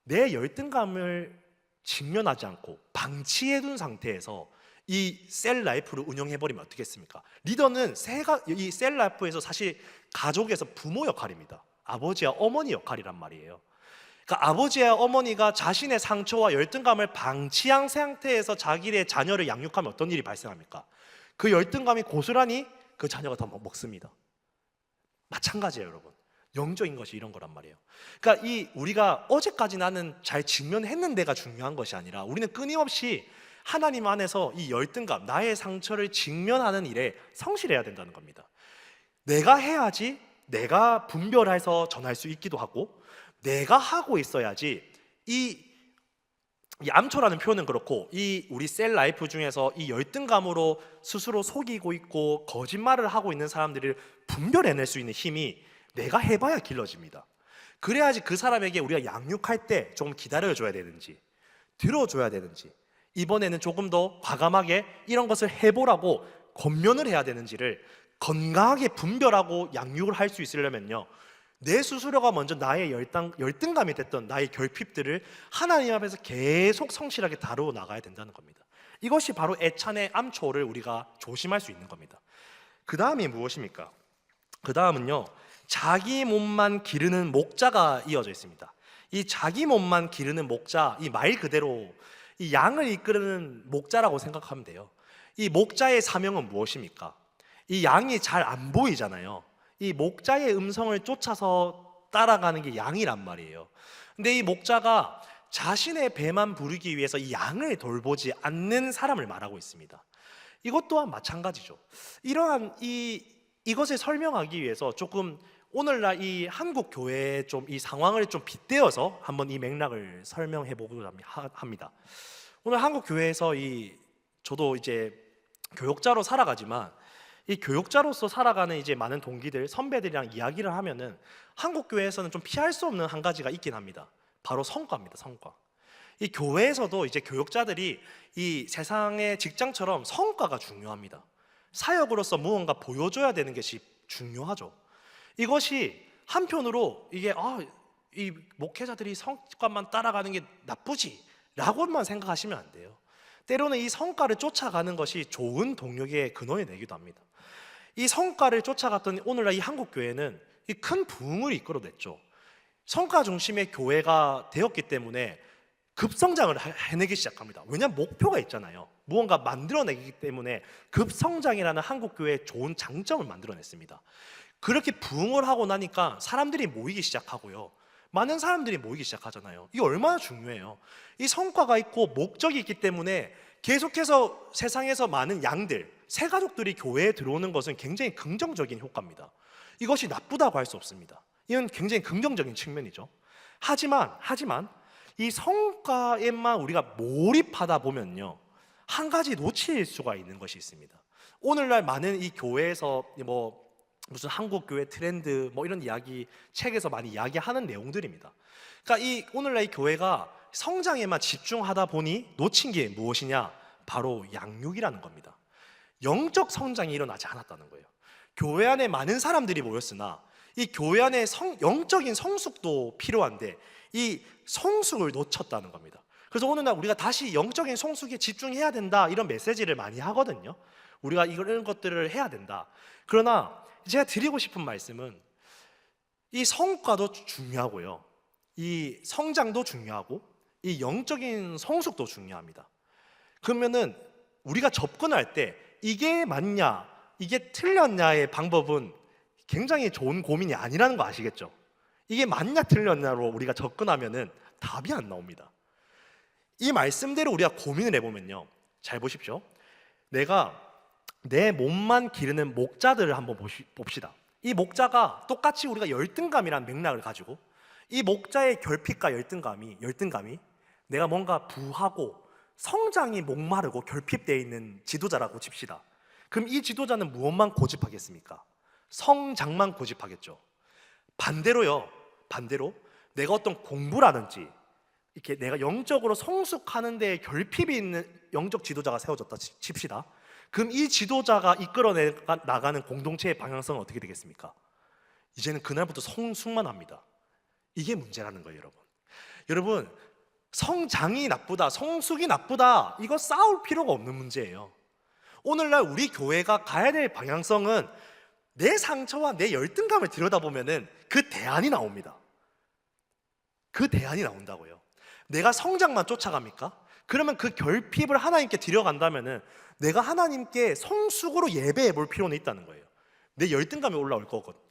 내 열등감을 직면하지 않고 방치해둔 상태에서 이 셀 라이프를 운영해버리면 어떻겠습니까? 리더는 이 셀 라이프에서 사실 가족에서 부모 역할입니다. 아버지와 어머니 역할이란 말이에요. 그러니까 아버지와 어머니가 자신의 상처와 열등감을 방치한 상태에서 자기의 자녀를 양육하면 어떤 일이 발생합니까? 그 열등감이 고스란히 그 자녀가 더 먹습니다. 마찬가지예요, 여러분. 영적인 것이 이런 거란 말이에요. 그러니까 우리가 어제까지 나는 잘 직면했는데가 중요한 것이 아니라 우리는 끊임없이 하나님 안에서 이 열등감, 나의 상처를 직면하는 일에 성실해야 된다는 겁니다. 내가 해야지 내가 분별해서 전할 수 있기도 하고, 내가 하고 있어야지 이 암초라는 표현은 그렇고, 이 우리 셀 라이프 중에서 이 열등감으로 스스로 속이고 있고 거짓말을 하고 있는 사람들을 분별해낼 수 있는 힘이 내가 해봐야 길러집니다. 그래야지 그 사람에게 우리가 양육할 때 조금 기다려줘야 되는지, 들어줘야 되는지, 이번에는 조금 더 과감하게 이런 것을 해보라고 권면을 해야 되는지를 건강하게 분별하고 양육을 할 수 있으려면요, 내 스스로가 먼저 나의 열등감이 됐던 나의 결핍들을 하나님 앞에서 계속 성실하게 다루어 나가야 된다는 겁니다. 이것이 바로 애찬의 암초를 우리가 조심할 수 있는 겁니다. 그 다음이 무엇입니까? 그 다음은요, 자기 몸만 기르는 목자가 이어져 있습니다. 이 자기 몸만 기르는 목자, 이 말 그대로 이 양을 이끄는 목자라고 생각하면 돼요. 이 목자의 사명은 무엇입니까? 이 양이 잘 안 보이잖아요. 이 목자의 음성을 쫓아서 따라가는 게 양이란 말이에요. 근데 이 목자가 자신의 배만 부르기 위해서 이 양을 돌보지 않는 사람을 말하고 있습니다. 이것 또한 마찬가지죠. 이러한 이것을 설명하기 위해서 조금 오늘날 이 한국 교회의 좀 이 상황을 좀 빗대어서 한번 이 맥락을 설명해 보고자 합니다. 오늘 한국 교회에서 저도 이제 교육자로 살아가지만 이 교육자로서 살아가는 이제 많은 동기들, 선배들이랑 이야기를 하면은 한국 교회에서는 좀 피할 수 없는 한 가지가 있긴 합니다. 바로 성과입니다. 성과. 이 교회에서도 이제 교육자들이 이 세상의 직장처럼 성과가 중요합니다. 사역으로서 무언가 보여줘야 되는 것이 중요하죠. 이것이 한편으로 이 목회자들이 성과만 따라가는 게 나쁘지 라고만 생각하시면 안 돼요. 때로는 이 성과를 쫓아가는 것이 좋은 동력의 근원이 되기도 합니다. 이 성과를 쫓아갔던 오늘날 이 한국 교회는 이 큰 부흥을 이끌어냈죠. 성과 중심의 교회가 되었기 때문에 급성장을 해내기 시작합니다. 왜냐하면 목표가 있잖아요. 무언가 만들어내기 때문에 급성장이라는 한국 교회의 좋은 장점을 만들어냈습니다. 그렇게 부흥을 하고 나니까 사람들이 모이기 시작하고요. 많은 사람들이 모이기 시작하잖아요. 이게 얼마나 중요해요. 이 성과가 있고 목적이 있기 때문에 계속해서 세상에서 많은 양들, 새가족들이 교회에 들어오는 것은 굉장히 긍정적인 효과입니다. 이것이 나쁘다고 할 수 없습니다. 이건 굉장히 긍정적인 측면이죠. 하지만 이 성과에만 우리가 몰입하다 보면요, 한 가지 놓칠 수가 있는 것이 있습니다. 오늘날 많은 이 교회에서 무슨 한국 교회 트렌드 이런 이야기 책에서 많이 이야기하는 내용들입니다. 그러니까 오늘날 이 교회가 성장에만 집중하다 보니 놓친 게 무엇이냐? 바로 양육이라는 겁니다. 영적 성장이 일어나지 않았다는 거예요. 교회 안에 많은 사람들이 모였으나 이 교회 안에 영적인 성숙도 필요한데 이 성숙을 놓쳤다는 겁니다. 그래서 오늘날 우리가 다시 영적인 성숙에 집중해야 된다 이런 메시지를 많이 하거든요. 우리가 이런 것들을 해야 된다. 그러나 제가 드리고 싶은 말씀은 이 성과도 중요하고요, 이 성장도 중요하고 이 영적인 성숙도 중요합니다. 그러면은 우리가 접근할 때 이게 맞냐 이게 틀렸냐의 방법은 굉장히 좋은 고민이 아니라는 거 아시겠죠? 이게 맞냐 틀렸냐로 우리가 접근하면은 답이 안 나옵니다. 이 말씀대로 우리가 고민을 해보면요, 잘 보십시오. 내가 내 몸만 기르는 목자들을 한번 봅시다. 이 목자가 똑같이 우리가 열등감이라는 맥락을 가지고 이 목자의 결핍과 열등감이 내가 뭔가 부하고 성장이 목마르고 결핍되어 있는 지도자라고 칩시다. 그럼 이 지도자는 무엇만 고집하겠습니까? 성장만 고집하겠죠. 반대로 내가 어떤 공부라든지 이렇게 내가 영적으로 성숙하는 데 결핍이 있는 영적 지도자가 세워졌다 칩시다. 그럼 이 지도자가 이끌어 나가는 공동체의 방향성은 어떻게 되겠습니까? 이제는 그날부터 성숙만 합니다. 이게 문제라는 거예요, 여러분. 여러분, 성장이 나쁘다, 성숙이 나쁘다, 이거 싸울 필요가 없는 문제예요. 오늘날 우리 교회가 가야 될 방향성은 내 상처와 내 열등감을 들여다보면은 그 대안이 나옵니다. 그 대안이 나온다고요. 내가 성장만 쫓아갑니까? 그러면 그 결핍을 하나님께 드려간다면은 내가 하나님께 성숙으로 예배해 볼 필요는 있다는 거예요. 내 열등감이 올라올 거거든요.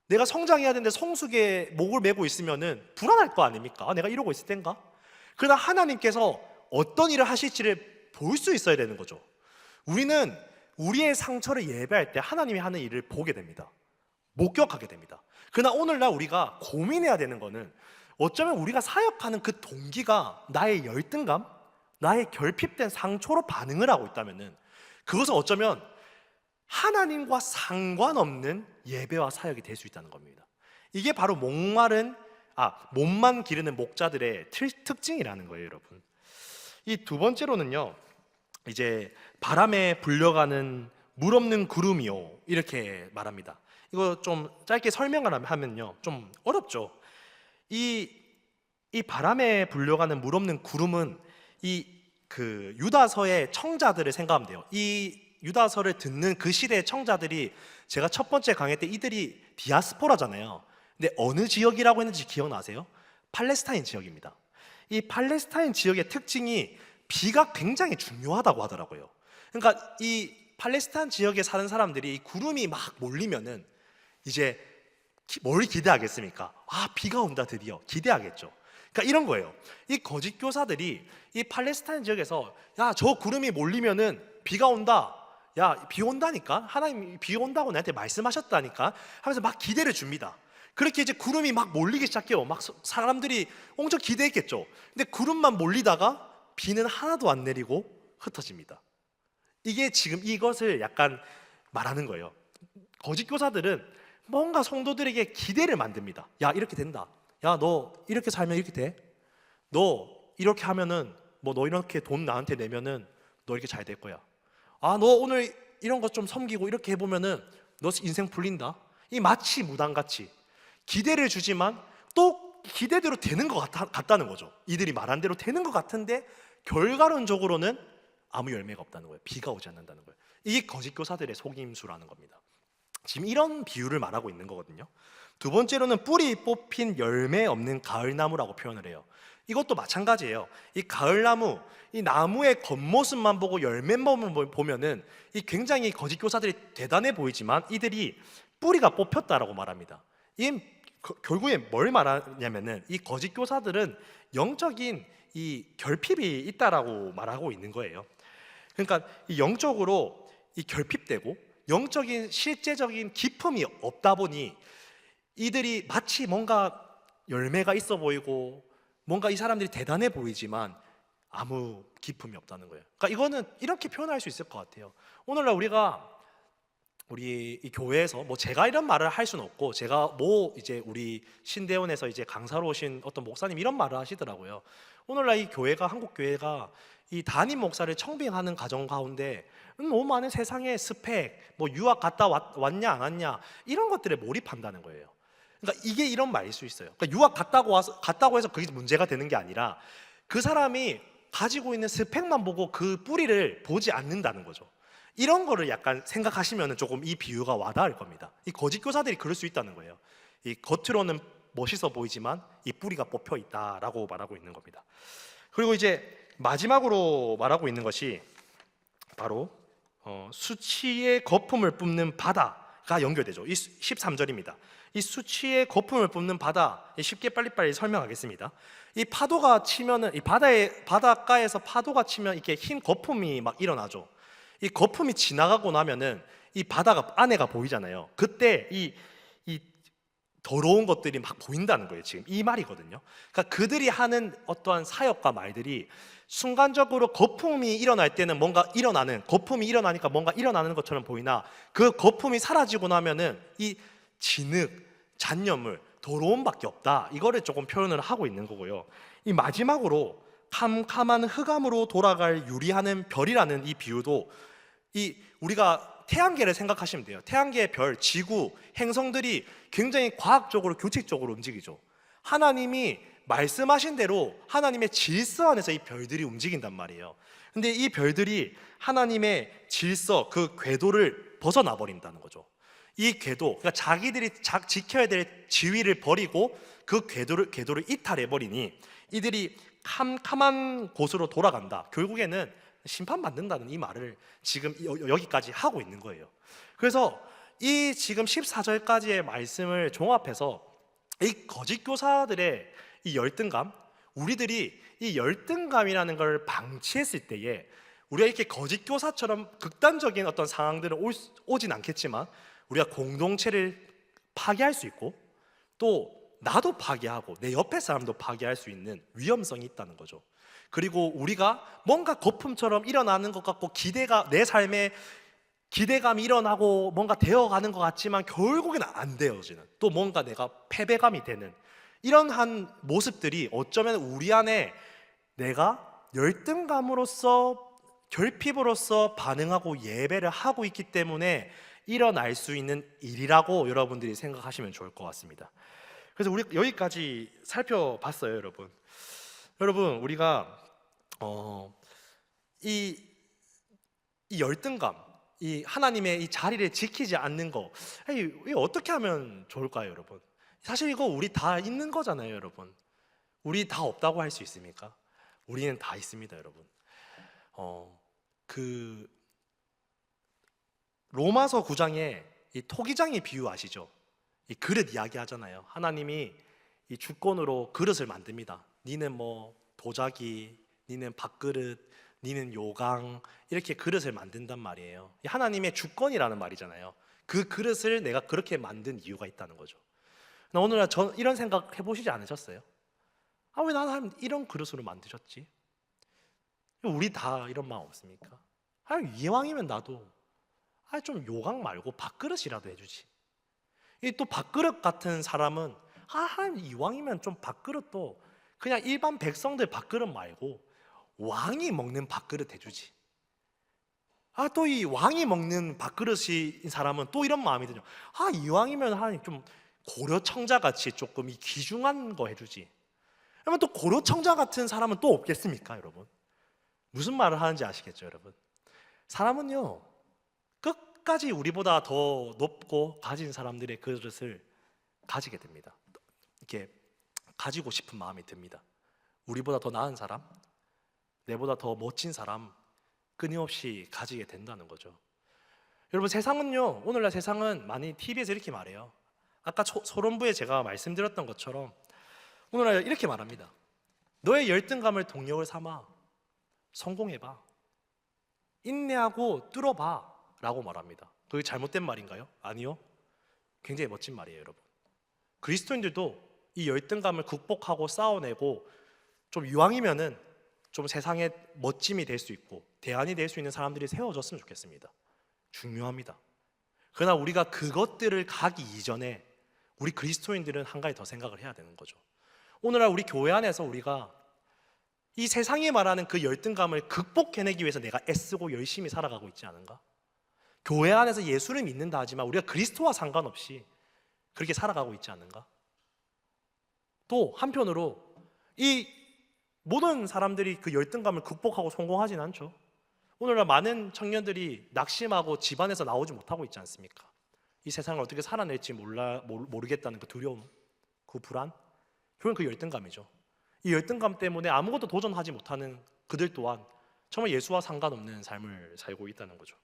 내가 성장해야 되는데 성숙에 목을 메고 있으면은 불안할 거 아닙니까? 내가 이러고 있을 텐가? 그러나 하나님께서 어떤 일을 하실지를 볼 수 있어야 되는 거죠. 우리는 우리의 상처를 예배할 때 하나님이 하는 일을 보게 됩니다. 목격하게 됩니다. 그러나 오늘날 우리가 고민해야 되는 거는 어쩌면 우리가 사역하는 그 동기가 나의 열등감, 나의 결핍된 상처로 반응을 하고 있다면은 그것은 어쩌면 하나님과 상관없는 예배와 사역이 될 수 있다는 겁니다. 이게 바로 몸만 기르는 목자들의 특징이라는 거예요, 여러분. 이 두 번째로는요, 이제 바람에 불려가는 물 없는 구름이요, 이렇게 말합니다. 이거 좀 짧게 설명을 하면요, 좀 어렵죠. 이 바람에 불려가는 물 없는 구름은 그 유다서의 청자들을 생각하면 돼요. 이 유다서를 듣는 그 시대의 청자들이, 제가 첫 번째 강의 때 이들이 디아스포라잖아요. 근데 어느 지역이라고 했는지 기억나세요? 팔레스타인 지역입니다. 이 팔레스타인 지역의 특징이 비가 굉장히 중요하다고 하더라고요. 그러니까 이 팔레스타인 지역에 사는 사람들이 이 구름이 막 몰리면은 이제 뭘 기대하겠습니까? 아, 비가 온다 드디어 기대하겠죠. 그러니까 이런 거예요. 이 거짓 교사들이 이 팔레스타인 지역에서 야, 저 구름이 몰리면은 비가 온다. 야, 비 온다니까? 하나님이 비 온다고 나한테 말씀하셨다니까? 하면서 막 기대를 줍니다. 그렇게 이제 구름이 막 몰리기 시작해요. 막 사람들이 엄청 기대했겠죠. 근데 구름만 몰리다가 비는 하나도 안 내리고 흩어집니다. 이게 지금 이것을 약간 말하는 거예요. 거짓 교사들은 뭔가 성도들에게 기대를 만듭니다. 야, 이렇게 된다. 야, 너 이렇게 살면 이렇게 돼. 너 이렇게 하면은 뭐 너 이렇게 돈 나한테 내면은 너 이렇게 잘 될 거야. 아, 너 오늘 이런 것 좀 섬기고 이렇게 해보면은 너 인생 풀린다. 이 마치 무당같이 기대를 주지만 또 기대대로 되는 것 같다는 거죠. 이들이 말한 대로 되는 것 같은데 결과론적으로는 아무 열매가 없다는 거예요. 비가 오지 않는다는 거예요. 이게 거짓 교사들의 속임수라는 겁니다. 지금 이런 비유를 말하고 있는 거거든요. 두 번째로는 뿌리 뽑힌 열매 없는 가을나무라고 표현을 해요. 이것도 마찬가지예요. 이 가을나무, 이 나무의 겉모습만 보고 열매만 보면은 이 굉장히 거짓 교사들이 대단해 보이지만 이들이 뿌리가 뽑혔다라고 말합니다. 이 결국에 뭘 말하냐면은 이 거짓 교사들은 영적인 이 결핍이 있다라고 말하고 있는 거예요. 그러니까 이 영적으로 이 결핍되고 영적인 실제적인 기품이 없다 보니 이들이 마치 뭔가 열매가 있어 보이고 뭔가 이 사람들이 대단해 보이지만 아무 기품이 없다는 거예요. 그러니까 이거는 이렇게 표현할 수 있을 것 같아요. 오늘날 우리 이 교회에서 뭐 제가 이런 말을 할 수는 없고 제가 뭐 이제 우리 신대원에서 이제 강사로 오신 어떤 목사님 이런 말을 하시더라고요. 오늘날 이 교회가 한국 교회가 이 담임 목사를 청빙하는 과정 가운데 너무 많은 세상의 스펙, 뭐 유학 갔다 왔냐 안 왔냐 이런 것들에 몰입한다는 거예요. 그러니까 이게 이런 말일 수 있어요. 그러니까 유학 갔다고 해서 그게 문제가 되는 게 아니라 그 사람이 가지고 있는 스펙만 보고 그 뿌리를 보지 않는다는 거죠. 이런 거를 약간 생각하시면 조금 이 비유가 와닿을 겁니다. 이 거짓 교사들이 그럴 수 있다는 거예요. 이 겉으로는 멋있어 보이지만 이 뿌리가 뽑혀 있다라고 말하고 있는 겁니다. 그리고 이제 마지막으로 말하고 있는 것이 바로 수치의 거품을 뿜는 바다가 연결되죠. 이 13절입니다. 이 수치의 거품을 뿜는 바다, 쉽게 빨리빨리 설명하겠습니다. 이 파도가 치면은 이 바닷가에서 파도가 치면 이렇게 흰 거품이 막 일어나죠. 이 거품이 지나가고 나면은 이 바다가 안에가 보이잖아요. 그때 이 더러운 것들이 막 보인다는 거예요. 지금 이 말이거든요. 그러니까 그들이 하는 어떠한 사역과 말들이 순간적으로 거품이 일어날 때는 뭔가 일어나는, 거품이 일어나니까 뭔가 일어나는 것처럼 보이나 그 거품이 사라지고 나면은 이 진흙, 잔여물, 더러움밖에 없다. 이거를 조금 표현을 하고 있는 거고요. 이 마지막으로 캄캄한 흑암으로 돌아갈 유리하는 별이라는 이 비유도 이 우리가 태양계를 생각하시면 돼요. 태양계의 별, 지구, 행성들이 굉장히 과학적으로 규칙적으로 움직이죠. 하나님이 말씀하신 대로 하나님의 질서 안에서 이 별들이 움직인단 말이에요. 근데 이 별들이 하나님의 질서, 그 궤도를 벗어나 버린다는 거죠. 이 궤도, 그러니까 자기들이 지켜야 될 지위를 버리고 그 궤도를 이탈해 버리니 이들이 캄캄한 곳으로 돌아간다. 결국에는 심판받는다는 이 말을 지금 여기까지 하고 있는 거예요. 그래서 이 지금 14절까지의 말씀을 종합해서 이 거짓 교사들의 이 열등감, 우리들이 이 열등감이라는 걸 방치했을 때에 우리가 이렇게 거짓 교사처럼 극단적인 어떤 상황들은 오진 않겠지만 우리가 공동체를 파괴할 수 있고 또 나도 파괴하고 내 옆에 사람도 파괴할 수 있는 위험성이 있다는 거죠. 그리고 우리가 뭔가 거품처럼 일어나는 것 같고 내 삶에 기대감이 일어나고 뭔가 되어가는 것 같지만 결국에는 안 되어지는, 또 뭔가 내가 패배감이 되는 이러한 모습들이 어쩌면 우리 안에 내가 열등감으로써 결핍으로써 반응하고 예배를 하고 있기 때문에 일어날 수 있는 일이라고 여러분들이 생각하시면 좋을 것 같습니다. 그래서 우리 여기까지 살펴봤어요, 여러분. 우리가 이 열등감, 이 하나님의 이 자리를 지키지 않는 거, 이거 어떻게 하면 좋을까요, 여러분? 사실 이거 우리 다 있는 거잖아요, 여러분. 우리 다 없다고 할 수 있습니까? 우리는 다 있습니다, 여러분. 그 로마서 9장에 이 토기장의 비유 아시죠? 이 그릇 이야기 하잖아요. 하나님이 이 주권으로 그릇을 만듭니다. 니는 뭐 도자기, 니는 밥그릇, 니는 요강, 이렇게 그릇을 만든단 말이에요. 이 하나님의 주권이라는 말이잖아요. 그 그릇을 내가 그렇게 만든 이유가 있다는 거죠. 오늘날 저 이런 생각 해보시지 않으셨어요? 왜 나는 이런 그릇으로 만드셨지? 우리 다 이런 마음 없습니까? 이왕이면 나도 좀 요강 말고 밥그릇이라도 해주지. 또 밥그릇 같은 사람은 이왕이면 좀 밥그릇도 그냥 일반 백성들 밥그릇 말고 왕이 먹는 밥그릇 해주지. 또 이 왕이 먹는 밥그릇인 사람은 또 이런 마음이 들죠. 이왕이면 좀 고려청자 같이 조금 이 귀중한 거 해주지. 그러면 또 고려청자 같은 사람은 또 없겠습니까, 여러분? 무슨 말을 하는지 아시겠죠, 여러분? 사람은요, 끝까지 우리보다 더 높고 가진 사람들의 그릇을 가지게 됩니다. 이렇게 가지고 싶은 마음이 듭니다. 우리보다 더 나은 사람, 내보다 더 멋진 사람 끊임없이 가지게 된다는 거죠. 여러분, 세상은요, 오늘날 세상은 많이 TV에서 이렇게 말해요. 아까 소론부에 제가 말씀드렸던 것처럼 오늘날 이렇게 말합니다. 너의 열등감을 동력을 삼아 성공해봐, 인내하고 뚫어봐 라고 말합니다. 그게 잘못된 말인가요? 아니요, 굉장히 멋진 말이에요, 여러분. 그리스도인들도 이 열등감을 극복하고 싸워내고 좀 이왕이면은 좀 세상에 멋짐이 될 수 있고 대안이 될 수 있는 사람들이 세워졌으면 좋겠습니다. 중요합니다. 그러나 우리가 그것들을 가기 이전에 우리 그리스도인들은 한 가지 더 생각을 해야 되는 거죠. 오늘날 우리 교회 안에서 우리가 이 세상이 말하는 그 열등감을 극복해내기 위해서 내가 애쓰고 열심히 살아가고 있지 않은가? 교회 안에서 예수를 믿는다 하지만 우리가 그리스도와 상관없이 그렇게 살아가고 있지 않는가? 또 한편으로 이 모든 사람들이 그 열등감을 극복하고 성공하진 않죠. 오늘날 많은 청년들이 낙심하고 집안에서 나오지 못하고 있지 않습니까? 이 세상을 어떻게 살아낼지 모르겠다는 그 두려움, 그 불안, 결국은 그 열등감이죠. 이 열등감 때문에 아무것도 도전하지 못하는 그들 또한 정말 예수와 상관없는 삶을 살고 있다는 거죠.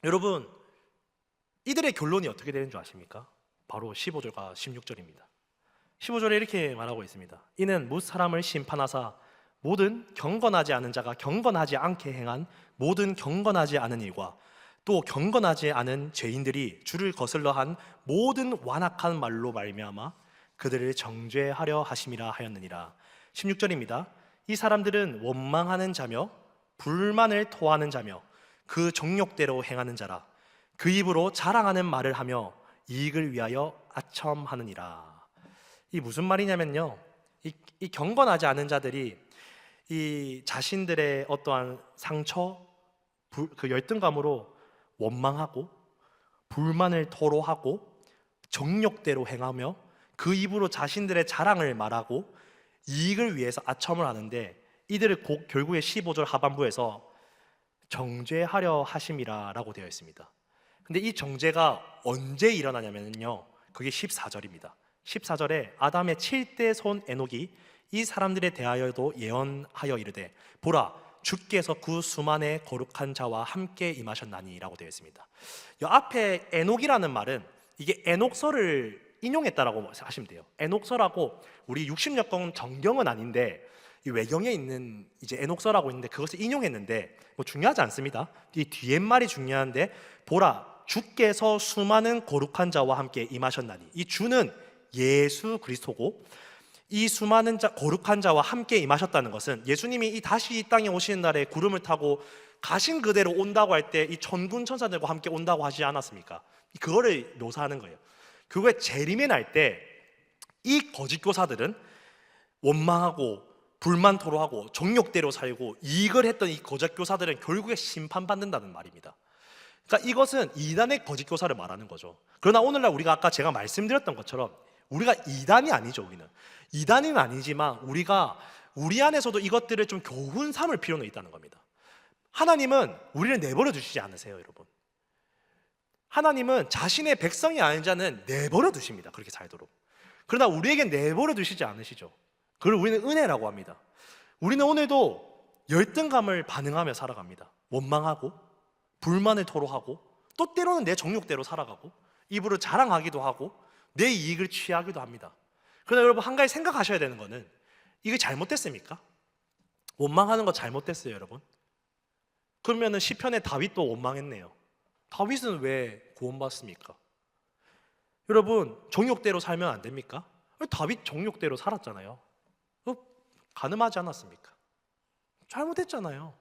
여러분, 이들의 결론이 어떻게 되는 줄 아십니까? 바로 15절과 16절입니다. 15절에 이렇게 말하고 있습니다. 이는 뭇 사람을 심판하사 모든 경건하지 않은 자가 경건하지 않게 행한 모든 경건하지 않은 일과 또 경건하지 않은 죄인들이 주를 거슬러 한 모든 완악한 말로 말미암아 그들을 정죄하려 하심이라 하였느니라. 16절입니다. 이 사람들은 원망하는 자며 불만을 토하는 자며 그 정욕대로 행하는 자라. 그 입으로 자랑하는 말을 하며 이익을 위하여 아첨하느니라. 이 무슨 말이냐면요, 이 경건하지 않은 자들이 이 자신들의 어떠한 상처, 그 열등감으로 원망하고 불만을 토로하고 정욕대로 행하며 그 입으로 자신들의 자랑을 말하고 이익을 위해서 아첨을 하는데 이들을 결국에 15절 하반부에서 정죄하려 하심이라 라고 되어 있습니다. 근데 이 정죄가 언제 일어나냐면요, 그게 14절입니다. 14절에 아담의 7대 손 에녹이 이 사람들에 대하여도 예언하여 이르되 보라 주께서 그 수만의 거룩한 자와 함께 임하셨나니 라고 되어 있습니다. 이 앞에 에녹이라는 말은 이게 에녹서를 인용했다라고 하시면 돼요. 에녹서라고 우리 60여권 정경은 아닌데 이 외경에 있는 이제 에녹서라고 있는데 그것을 인용했는데 뭐 중요하지 않습니다. 이 뒤에 말이 중요한데 보라 주께서 수많은 거룩한 자와 함께 임하셨나니, 이 주는 예수 그리스도고 이 수많은 거룩한 자와 함께 임하셨다는 것은 예수님이 다시 이 땅에 오시는 날에 구름을 타고 가신 그대로 온다고 할 때 이 천군 천사들과 함께 온다고 하지 않았습니까? 그거를 묘사하는 거예요. 그거에 재림에 날 때 이 거짓 교사들은 원망하고 불만 토로하고 정욕대로 살고 이익을 했던 이 거짓 교사들은 결국에 심판받는다는 말입니다. 그러니까 이것은 이단의 거짓 교사를 말하는 거죠. 그러나 오늘날 우리가 아까 제가 말씀드렸던 것처럼 우리가 이단이 아니죠. 우리는 이단은 아니지만 우리가 우리 안에서도 이것들을 좀 교훈 삼을 필요는 있다는 겁니다. 하나님은 우리를 내버려 두시지 않으세요, 여러분. 하나님은 자신의 백성이 아닌 자는 내버려 두십니다. 그렇게 살도록. 그러나 우리에게 내버려 두시지 않으시죠. 그걸 우리는 은혜라고 합니다. 우리는 오늘도 열등감을 반응하며 살아갑니다. 원망하고 불만을 토로하고 또 때로는 내 정욕대로 살아가고 입으로 자랑하기도 하고 내 이익을 취하기도 합니다. 그러나 여러분, 한 가지 생각하셔야 되는 거는, 이게 잘못됐습니까? 원망하는 거 잘못됐어요, 여러분? 그러면은 시편의 다윗도 원망했네요. 다윗은 왜 구원받습니까? 여러분, 정욕대로 살면 안 됩니까? 다윗 정욕대로 살았잖아요. 가늠하지 않았습니까? 잘못했잖아요.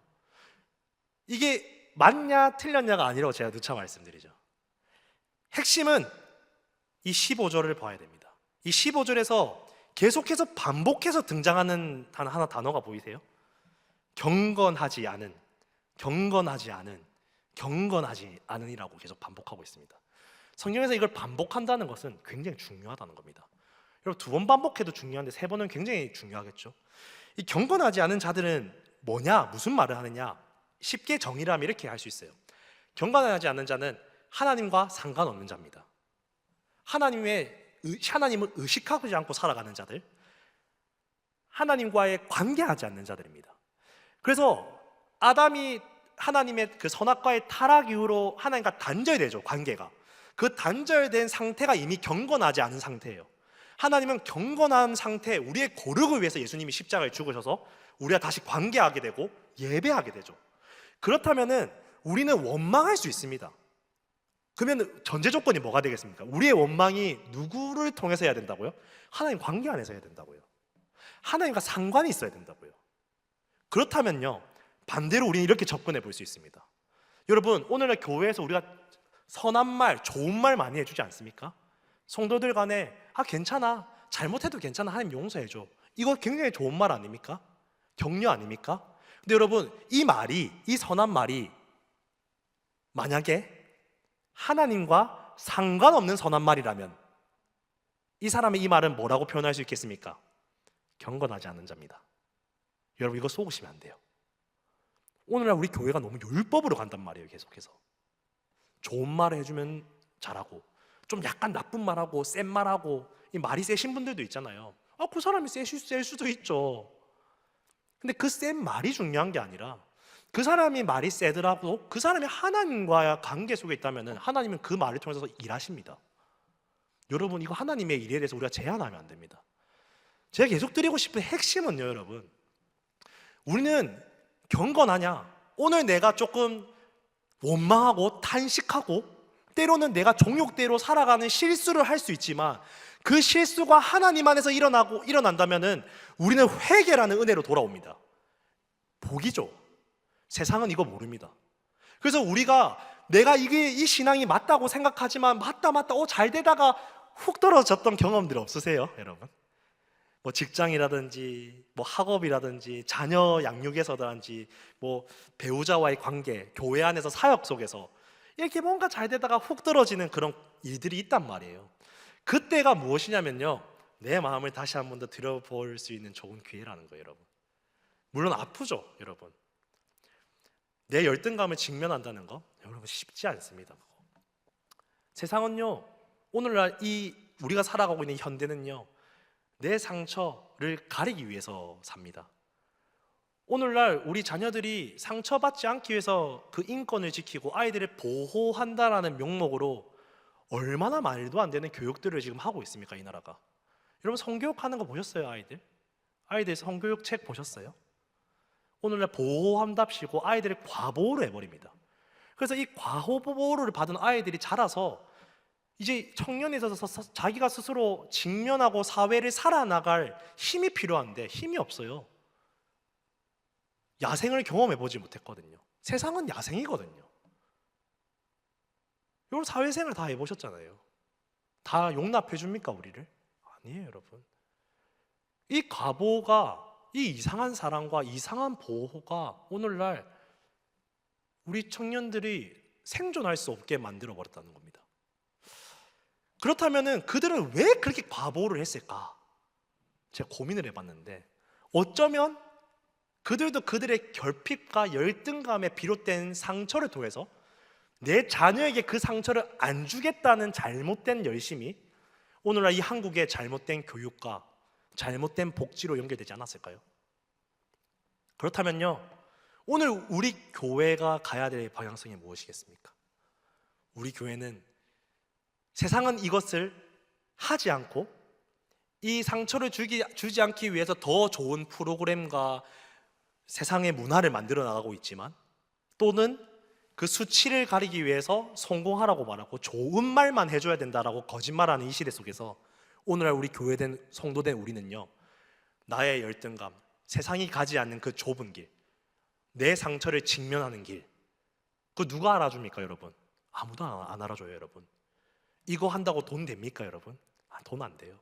이게 맞냐 틀렸냐가 아니라고 제가 누차 말씀드리죠. 핵심은 이 15절을 봐야 됩니다. 이 15절에서 계속해서 반복해서 등장하는 단어가 보이세요? 경건하지 않은, 경건하지 않은, 경건하지 않은이라고 계속 반복하고 있습니다. 성경에서 이걸 반복한다는 것은 굉장히 중요하다는 겁니다. 여러분, 2번 반복해도 중요한데 3번은 굉장히 중요하겠죠. 이 경건하지 않은 자들은 뭐냐, 무슨 말을 하느냐, 쉽게 정의를 하면 이렇게 할 수 있어요. 경건하지 않는 자는 하나님과 상관없는 자입니다. 하나님을 의식하지 않고 살아가는 자들, 하나님과의 관계하지 않는 자들입니다. 그래서 아담이 하나님의 그 선악과의 타락 이후로 하나님과 단절되죠, 관계가. 그 단절된 상태가 이미 경건하지 않은 상태예요. 하나님은 경건한 상태, 우리의 거룩을 위해서 예수님이 십자가에 죽으셔서 우리가 다시 관계하게 되고 예배하게 되죠. 그렇다면은 우리는 원망할 수 있습니다. 그러면 전제 조건이 뭐가 되겠습니까? 우리의 원망이 누구를 통해서 해야 된다고요? 하나님 관계 안에서 해야 된다고요. 하나님과 상관이 있어야 된다고요. 그렇다면요, 반대로 우리는 이렇게 접근해 볼 수 있습니다. 여러분, 오늘날 교회에서 우리가 선한 말, 좋은 말 많이 해주지 않습니까? 성도들 간에 괜찮아, 잘못해도 괜찮아, 하나님 용서해줘, 이거 굉장히 좋은 말 아닙니까? 격려 아닙니까? 근데 여러분, 이 말이, 이 선한 말이 만약에 하나님과 상관없는 선한 말이라면 이 사람의 이 말은 뭐라고 표현할 수 있겠습니까? 경건하지 않은 자입니다. 여러분, 이거 속으시면 안 돼요. 오늘날 우리 교회가 너무 율법으로 간단 말이에요. 계속해서 좋은 말을 해주면 잘하고, 좀 약간 나쁜 말하고 센 말하고, 이 말이 세신 분들도 있잖아요. 그 사람이 셀 수도 있죠. 근데 그 센 말이 중요한 게 아니라, 그 사람이 말이 세더라도 그 사람이 하나님과의 관계 속에 있다면 하나님은 그 말을 통해서 일하십니다. 여러분, 이거 하나님의 일에 대해서 우리가 제한하면 안 됩니다. 제가 계속 드리고 싶은 핵심은요, 여러분, 우리는 경건하냐, 오늘 내가 조금 원망하고 탄식하고 때로는 내가 정욕대로 살아가는 실수를 할 수 있지만 그 실수가 하나님 안에서 일어난다면은 우리는 회개라는 은혜로 돌아옵니다. 복이죠. 세상은 이거 모릅니다. 그래서 우리가 내가 이 신앙이 맞다고 생각하지만 맞다 잘 되다가 훅 떨어졌던 경험들 없으세요, 여러분? 뭐 직장이라든지 뭐 학업이라든지 자녀 양육에서든지 뭐 배우자와의 관계, 교회 안에서 사역 속에서 이렇게 뭔가 잘 되다가 훅 떨어지는 그런 일들이 있단 말이에요. 그때가 무엇이냐면요, 내 마음을 다시 한 번 더 들여볼 수 있는 좋은 기회라는 거예요, 여러분. 물론 아프죠, 여러분. 내 열등감을 직면한다는 거, 여러분, 쉽지 않습니다. 세상은요, 오늘날 우리가 살아가고 있는 현대는요, 내 상처를 가리기 위해서 삽니다. 오늘날 우리 자녀들이 상처받지 않기 위해서 그 인권을 지키고 아이들을 보호한다라는 명목으로 얼마나 말도 안 되는 교육들을 지금 하고 있습니까, 이 나라가? 여러분, 성교육하는 거 보셨어요? 아이들 성교육 책 보셨어요? 오늘날 보호한답시고 아이들을 과보호를 해버립니다. 그래서 이 과보호를 받은 아이들이 자라서 이제 청년이 있어서 자기가 스스로 직면하고 사회를 살아나갈 힘이 필요한데 힘이 없어요. 야생을 경험해보지 못했거든요. 세상은 야생이거든요. 여러분, 사회생활 다 해보셨잖아요. 다 용납해줍니까, 우리를? 아니에요, 여러분. 이 과보가, 이 이상한 사랑과 이상한 보호가 오늘날 우리 청년들이 생존할 수 없게 만들어버렸다는 겁니다. 그렇다면 그들은 왜 그렇게 과보호를 했을까? 제가 고민을 해봤는데, 어쩌면 그들도 그들의 결핍과 열등감에 비롯된 상처를 통해서 내 자녀에게 그 상처를 안 주겠다는 잘못된 열심이 오늘날 이 한국의 잘못된 교육과 잘못된 복지로 연결되지 않았을까요? 그렇다면요, 오늘 우리 교회가 가야 될 방향성이 무엇이겠습니까? 우리 교회는 세상은 이것을 하지 않고 이 상처를 주지 않기 위해서 더 좋은 프로그램과 세상의 문화를 만들어 나가고 있지만, 또는 그 수치를 가리기 위해서 성공하라고 말하고 좋은 말만 해줘야 된다라고 거짓말하는 이 시대 속에서 오늘날 우리 교회된 성도된 우리는요, 나의 열등감, 세상이 가지 않는 그 좁은 길, 내 상처를 직면하는 길, 그거 누가 알아줍니까 여러분? 아무도 안 알아줘요 여러분. 이거 한다고 돈 됩니까 여러분? 돈 안 돼요.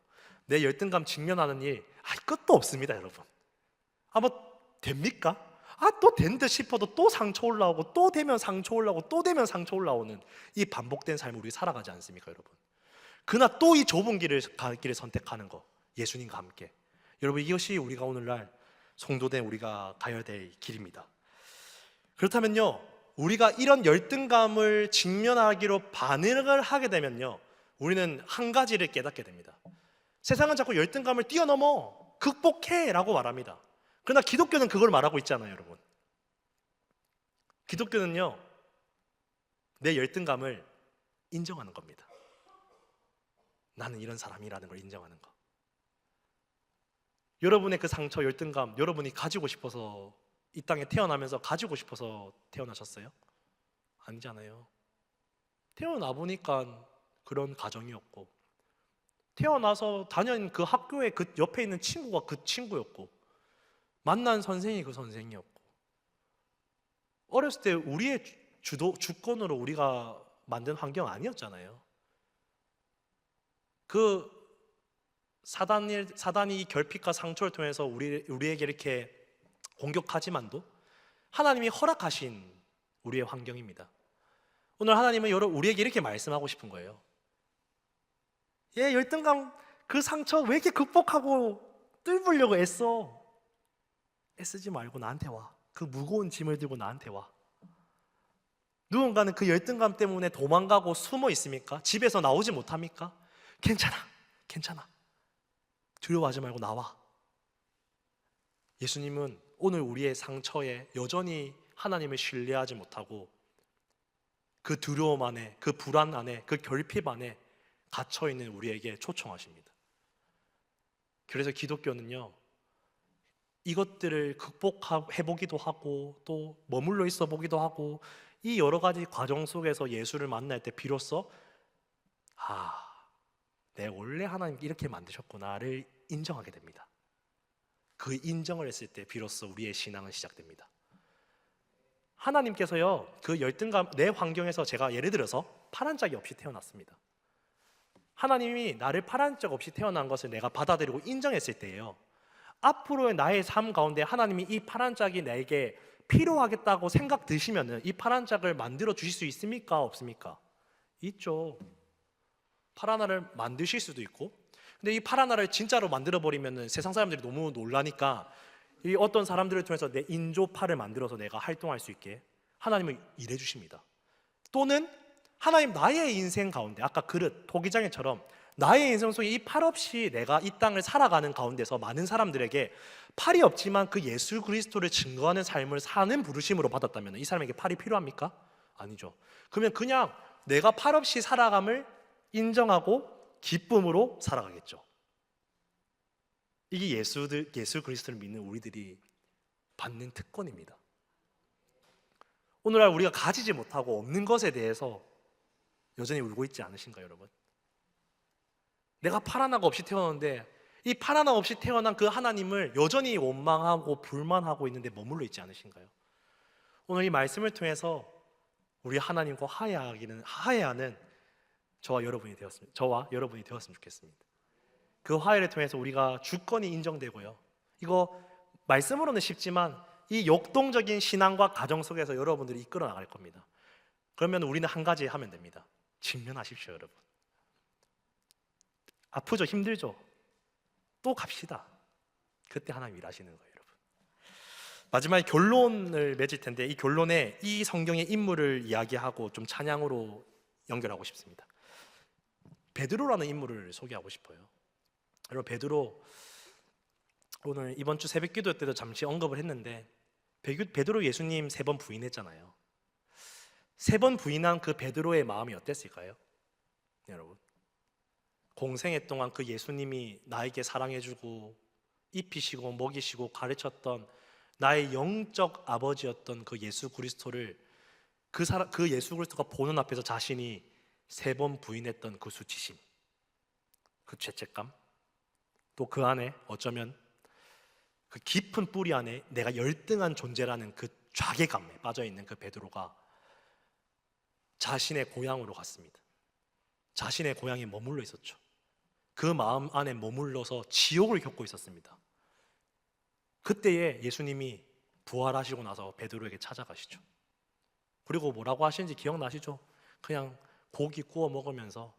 내 열등감 직면하는 일 끝도 없습니다 여러분. 뭐 됩니까? 또 된 듯 싶어도 또 상처 올라오고, 또 되면 상처 올라오고, 또 되면 상처 올라오는 이 반복된 삶을 우리 살아가지 않습니까 여러분? 그러나 또 이 좁은 길을 선택하는 거, 예수님과 함께. 여러분, 이것이 우리가 오늘날 성도된 우리가 가야 될 길입니다. 그렇다면요, 우리가 이런 열등감을 직면하기로 반응을 하게 되면요, 우리는 한 가지를 깨닫게 됩니다. 세상은 자꾸 열등감을 뛰어넘어 극복해 라고 말합니다. 그러나 기독교는 그걸 말하고 있잖아요 여러분. 기독교는요, 내 열등감을 인정하는 겁니다. 나는 이런 사람이라는 걸 인정하는 거. 여러분의 그 상처, 열등감, 여러분이 가지고 싶어서 이 땅에 태어나면서 가지고 싶어서 태어나셨어요? 아니잖아요. 태어나 보니까 그런 가정이었고, 태어나서 다닌 그 학교에 그 옆에 있는 친구가 그 친구였고, 만난 선생이 그 선생이었고, 어렸을 때 우리의 주권으로 우리가 만든 환경 아니었잖아요. 그 사단이 이 결핍과 상처를 통해서 우리에게 이렇게 공격하지만도 하나님이 허락하신 우리의 환경입니다. 오늘 하나님은 우리에게 이렇게 말씀하고 싶은 거예요. 열등감, 그 상처 왜 이렇게 극복하고 뚫으려고 애쓰지 말고 나한테 와. 그 무거운 짐을 들고 나한테 와. 누군가는 그 열등감 때문에 도망가고 숨어 있습니까? 집에서 나오지 못합니까? 괜찮아. 두려워하지 말고 나와. 예수님은 오늘 우리의 상처에 여전히 하나님을 신뢰하지 못하고 그 두려움 안에, 그 불안 안에, 그 결핍 안에 갇혀있는 우리에게 초청하십니다. 그래서 기독교는요, 이것들을 극복해보기도 하고 또 머물러 있어 보기도 하고, 이 여러 가지 과정 속에서 예수를 만날 때 비로소 내 원래 하나님 이렇게 만드셨구나를 인정하게 됩니다. 그 인정을 했을 때 비로소 우리의 신앙은 시작됩니다. 하나님께서요, 그 열등감, 내 환경에서 제가 예를 들어서 파란 짝이 없이 태어났습니다. 하나님이 나를 파란 짝 없이 태어난 것을 내가 받아들이고 인정했을 때예요, 앞으로의 나의 삶 가운데 하나님이 이 파란 짝이 내게 필요하겠다고 생각 드시면은 이 파란 짝을 만들어 주실 수 있습니까? 없습니까? 있죠. 파라나를 만드실 수도 있고, 근데 이 파라나를 진짜로 만들어 버리면은 세상 사람들이 너무 놀라니까 이 어떤 사람들을 통해서 내 인조파를 만들어서 내가 활동할 수 있게 하나님은 일해 주십니다. 또는 하나님 나의 인생 가운데, 아까 그릇 토기장애처럼 나의 인생 속에 이 팔 없이 내가 이 땅을 살아가는 가운데서 많은 사람들에게 팔이 없지만 그 예수 그리스도를 증거하는 삶을 사는 부르심으로 받았다면 이 사람에게 팔이 필요합니까? 아니죠. 그러면 그냥 내가 팔 없이 살아감을 인정하고 기쁨으로 살아가겠죠. 이게 예수 그리스도를 믿는 우리들이 받는 특권입니다. 오늘날 우리가 가지지 못하고 없는 것에 대해서 여전히 울고 있지 않으신가요 여러분? 내가 팔 하나가 없이 태어났는데 이 팔 하나 없이 태어난 그 하나님을 여전히 원망하고 불만하고 있는데 머물러 있지 않으신가요? 오늘 이 말씀을 통해서 우리 하나님과 화해하는 저와 여러분이 되었으면 좋겠습니다. 그 화해를 통해서 우리가 주권이 인정되고요, 이거 말씀으로는 쉽지만 이 역동적인 신앙과 가정 속에서 여러분들이 이끌어 나갈 겁니다. 그러면 우리는 한 가지 하면 됩니다. 직면하십시오 여러분. 아프죠? 힘들죠? 또 갑시다. 그때 하나님 일하시는 거예요 여러분. 마지막에 결론을 맺을 텐데, 이 결론에 이 성경의 인물을 이야기하고 좀 찬양으로 연결하고 싶습니다. 베드로라는 인물을 소개하고 싶어요. 여러분, 베드로 오늘 이번 주 새벽기도 때도 잠시 언급을 했는데 베드로 예수님 3번 부인했잖아요. 3번 부인한 그 베드로의 마음이 어땠을까요? 여러분, 공생애 동안 그 예수님이 나에게 사랑해주고 입히시고 먹이시고 가르쳤던 나의 영적 아버지였던 그 예수 그리스도를 그 예수 그리스도가 보는 앞에서 자신이 3번 부인했던 그 수치심, 그 죄책감, 또 그 안에 어쩌면 그 깊은 뿌리 안에 내가 열등한 존재라는 그 좌계감에 빠져있는 그 베드로가 자신의 고향으로 갔습니다. 자신의 고향에 머물러 있었죠. 그 마음 안에 머물러서 지옥을 겪고 있었습니다. 그때에 예수님이 부활하시고 나서 베드로에게 찾아가시죠. 그리고 뭐라고 하시는지 기억나시죠? 그냥 고기 구워 먹으면서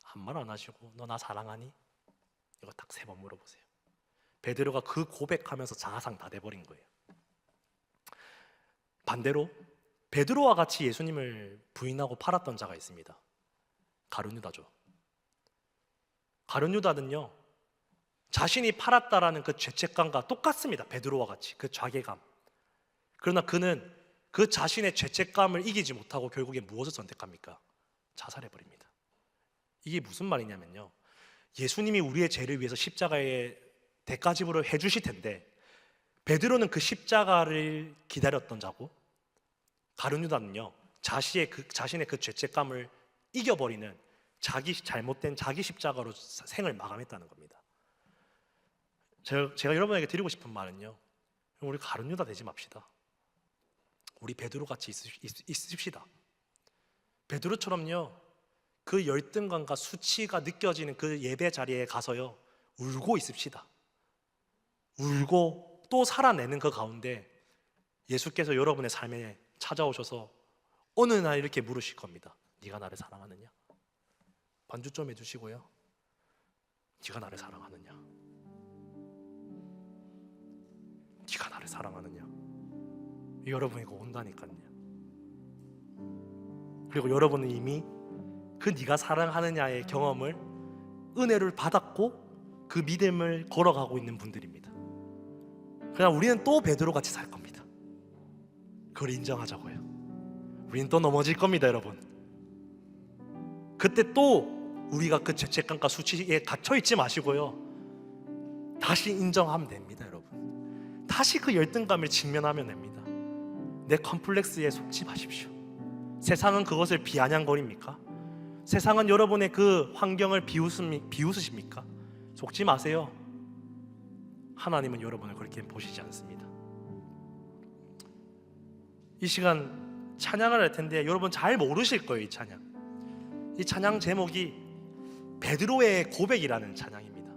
한 말 안 하시고 너 나 사랑하니? 이거 딱 3번 물어보세요. 베드로가 그 고백하면서 자아상 다 돼버린 거예요. 반대로 베드로와 같이 예수님을 부인하고 팔았던 자가 있습니다. 가룟 유다죠. 가룟 유다는요, 자신이 팔았다라는 그 죄책감과 똑같습니다. 베드로와 같이 그 좌계감. 그러나 그는 그 자신의 죄책감을 이기지 못하고 결국에 무엇을 선택합니까? 자살해버립니다. 이게 무슨 말이냐면요, 예수님이 우리의 죄를 위해서 십자가에 대가 지불을 해주실 텐데 베드로는 그 십자가를 기다렸던 자고, 가룟 유다는요 자신의 그 죄책감을 이겨버리는 잘못된 자기 십자가로 생을 마감했다는 겁니다. 제가 여러분에게 드리고 싶은 말은요, 우리 가룟 유다 되지 맙시다. 우리 베드로 같이 있읍시다. 베드로처럼요, 그 열등감과 수치가 느껴지는 그 예배 자리에 가서요 울고 있읍시다. 울고 또 살아내는 그 가운데 예수께서 여러분의 삶에 찾아오셔서 어느 날 이렇게 물으실 겁니다. 네가 나를 사랑하느냐? 반주 좀 해주시고요. 네가 나를 사랑하느냐? 네가 나를 사랑하느냐? 여러분이 그 온다니까요. 그리고 여러분은 이미 그 네가 사랑하느냐의 경험을, 은혜를 받았고 그 믿음을 걸어가고 있는 분들입니다. 그냥 우리는 또 베드로 같이 살 겁니다. 그걸 인정하자고요. 우리는 또 넘어질 겁니다, 여러분. 그때 또 우리가 그 죄책감과 수치에 갇혀 있지 마시고요, 다시 인정하면 됩니다, 여러분. 다시 그 열등감을 직면하면 됩니다. 내 컴플렉스에 속지 마십시오. 세상은 그것을 비아냥거립니까? 세상은 여러분의 그 환경을 비웃으십니까? 속지 마세요. 하나님은 여러분을 그렇게 보시지 않습니다. 이 시간 찬양을 할 텐데 여러분 잘 모르실 거예요. 이 찬양 제목이 베드로의 고백이라는 찬양입니다.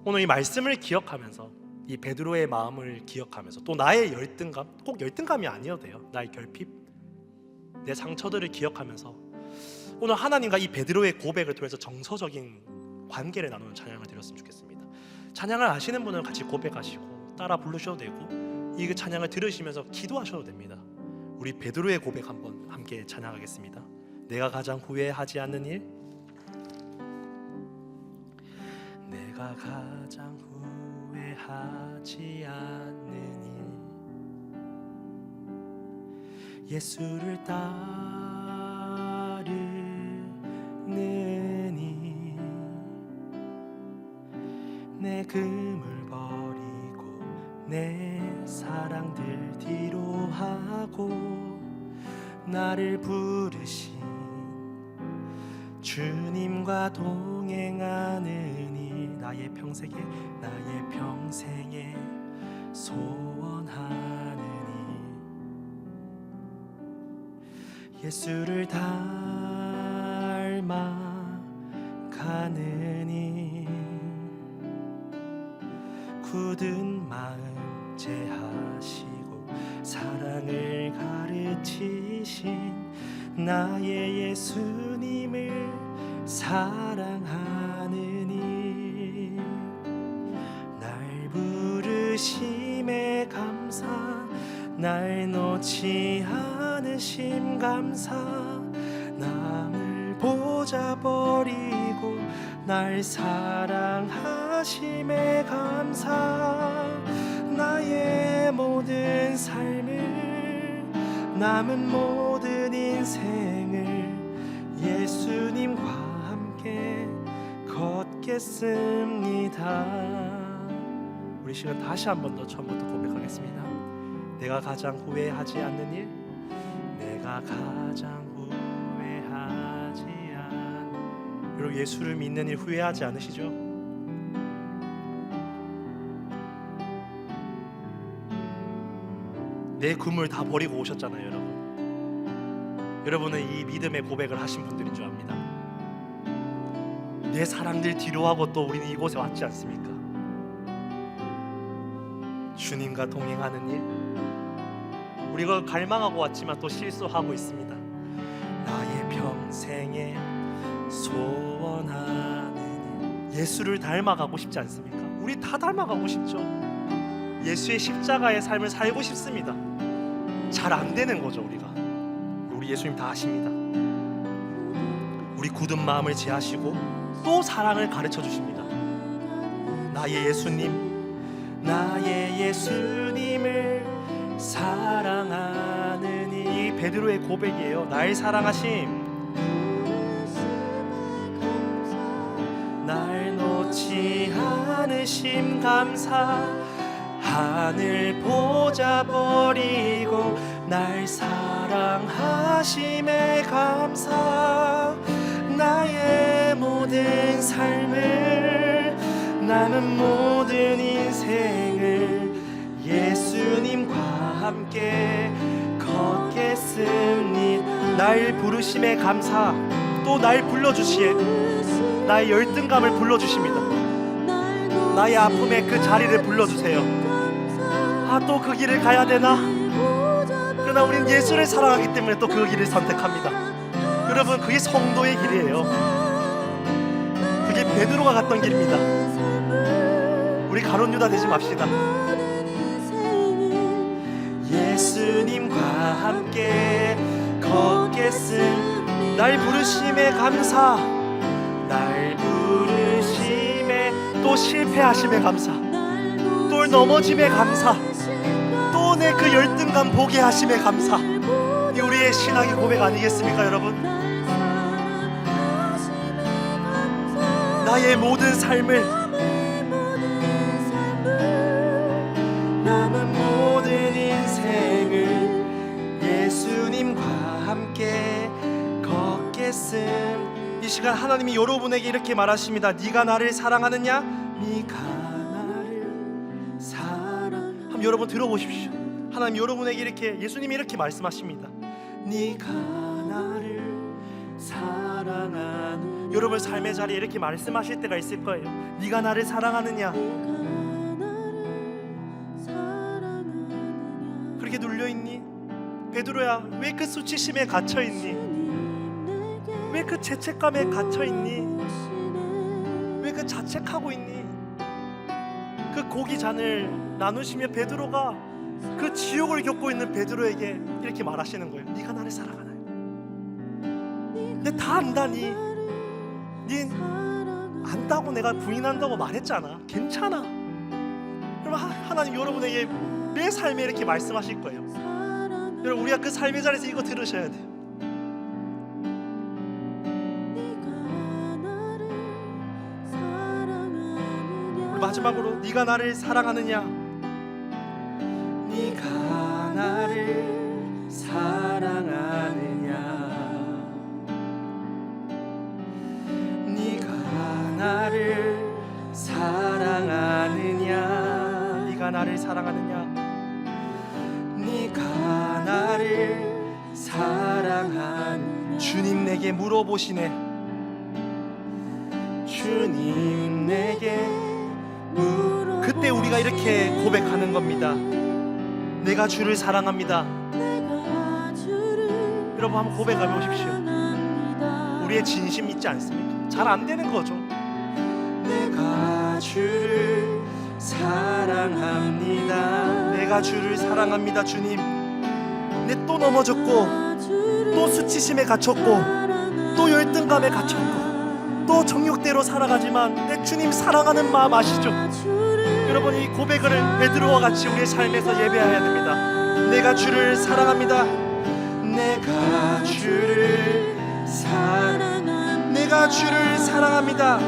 오늘 이 말씀을 기억하면서, 이 베드로의 마음을 기억하면서, 또 나의 열등감, 꼭 열등감이 아니어도 돼요. 나의 결핍, 내 상처들을 기억하면서 오늘 하나님과 이 베드로의 고백을 통해서 정서적인 관계를 나누는 찬양을 드렸으면 좋겠습니다. 찬양을 아시는 분은 같이 고백하시고 따라 부르셔도 되고, 이 찬양을 들으시면서 기도하셔도 됩니다. 우리 베드로의 고백 한번 함께 찬양하겠습니다. 내가 가장 후회하지 않는 일, 내가 가장 후회하지 않는 일, 예수를 따르는 일, 내 금을 버리고 내 사랑들 뒤로 하고 나를 부르신 주님과 동행하는 이 나의 평생에 소원하는 이 예수를 닮아가는 이 굳은 마음 제하시고 사랑을 가르치신 나의 예수님을 사랑하느니 날 부르심에 감사 날 놓지 않으심 감사 남을 보자 날 사랑하심에 감사. 나의 모든 삶을, 남은 모든 인생을 예수님과 함께 걷겠습니다. 우리 시간 다시 한 번 더 처음부터 고백하겠습니다. 내가 가장 후회하지 않는 일, 내가 가장 후회하지 않는. 여러분, 예수를 믿는 일 후회하지 않으시죠? 내 꿈을 다 버리고 오셨잖아요, 여러분. 여러분은 이 믿음의 고백을 하신 분들인 줄 압니다. 내 사랑들 뒤로하고 또 우리는 이곳에 왔지 않습니까? 주님과 동행하는 일, 우리가 갈망하고 왔지만 또 실수하고 있습니다. 나의 평생에 소원하는 일, 예수를 닮아가고 싶지 않습니까? 우리 다 닮아가고 싶죠. 예수의 십자가의 삶을 살고 싶습니다. 잘 안 되는 거죠. 우리 예수님 다 아십니다. 우리 굳은 마음을 지하시고 또 사랑을 가르쳐 주십니다. 나의 예수님, 나의 예수님을 사랑하는 이 베드로의 고백이에요. 날 사랑하심, 날 놓지 않으심 감사. 하늘 보자 버리고 날 사랑하심에 감사. 나의 모든 삶을, 남은 모든 인생을 예수님과 함께 걷겠습니다. 날 부르심에 감사. 또 날 불러주시에 나의 열등감을 불러주십니다. 나의 아픔의 그 자리를 불러주세요. 또 그 길을 가야 되나? 그러나 우리는 예수를 사랑하기 때문에 또 그 길을 선택합니다. 여러분, 그게 성도의 길이에요. 그게 베드로가 갔던 길입니다. 우리 가룟 유다 되지 맙시다. 예수님과 함께 걷겠음. 날 부르심에 감사. 날 부르심에 또 실패하심에 감사. 또 넘어짐에 감사. 또 내 그 열등감 보게 하심에 감사. 이 우리의 신앙의 고백 아니겠습니까, 여러분? 나의 모든 삶을, 남은 모든 인생을 예수님과 함께 걷겠음. 이 시간 하나님이 여러분에게 이렇게 말하십니다. 네가 나를 사랑하느냐? 네가 나를 사랑. 한번 여러분 들어보십시오. 하나님 여러분에게 이렇게, 예수님이 이렇게 말씀하십니다. 네가 나를 사랑하는. 여러분 삶의 자리에 이렇게 말씀하실 때가 있을 거예요. 네가 나를 사랑하느냐? 그렇게 눌려있니? 베드로야, 왜 그 수치심에 갇혀있니? 왜 그 죄책감에 갇혀있니? 왜 그 자책하고 있니? 그 고기 잔을 나누시며 베드로가 그 지옥을 겪고 있는 베드로에게 이렇게 말하시는 거예요. 네가 나를 사랑하나요? 근데 다 안다니. 네 안다고 내가 부인한다고 말했잖아. 괜찮아. 그럼 하나님 여러분에게 내 삶에 이렇게 말씀하실 거예요. 여러분, 우리가 그 삶의 자리에서 이거 들으셔야 돼요. 마지막으로, 네가 나를 사랑하느냐? 네가 나를 사랑하느냐? 네가 나를 사랑하느냐? 네가 나를 사랑하느냐? 네가 나를 사랑하느냐? 주님 내게 물어보시네. 주님 내게 그때 우리가 이렇게 고백하는 겁니다. 내가 주를 사랑합니다. 여러분 한번 고백해 보십시오. 우리의 진심 있지 않습니까? 잘 안 되는 거죠. 내가 주를 사랑합니다. 내가 주를 사랑합니다. 주님, 내 또 넘어졌고 또 수치심에 갇혔고 또 열등감에 갇혔고 또 정욕대로 살아가지만 내 주님 사랑하는 마음 아시죠? 여러분, 이 고백을 베드로와 같이 우리의 삶에서 예배해야 됩니다. 내가 주를 사랑합니다. 내가 주를 내가 주를 사랑합니다.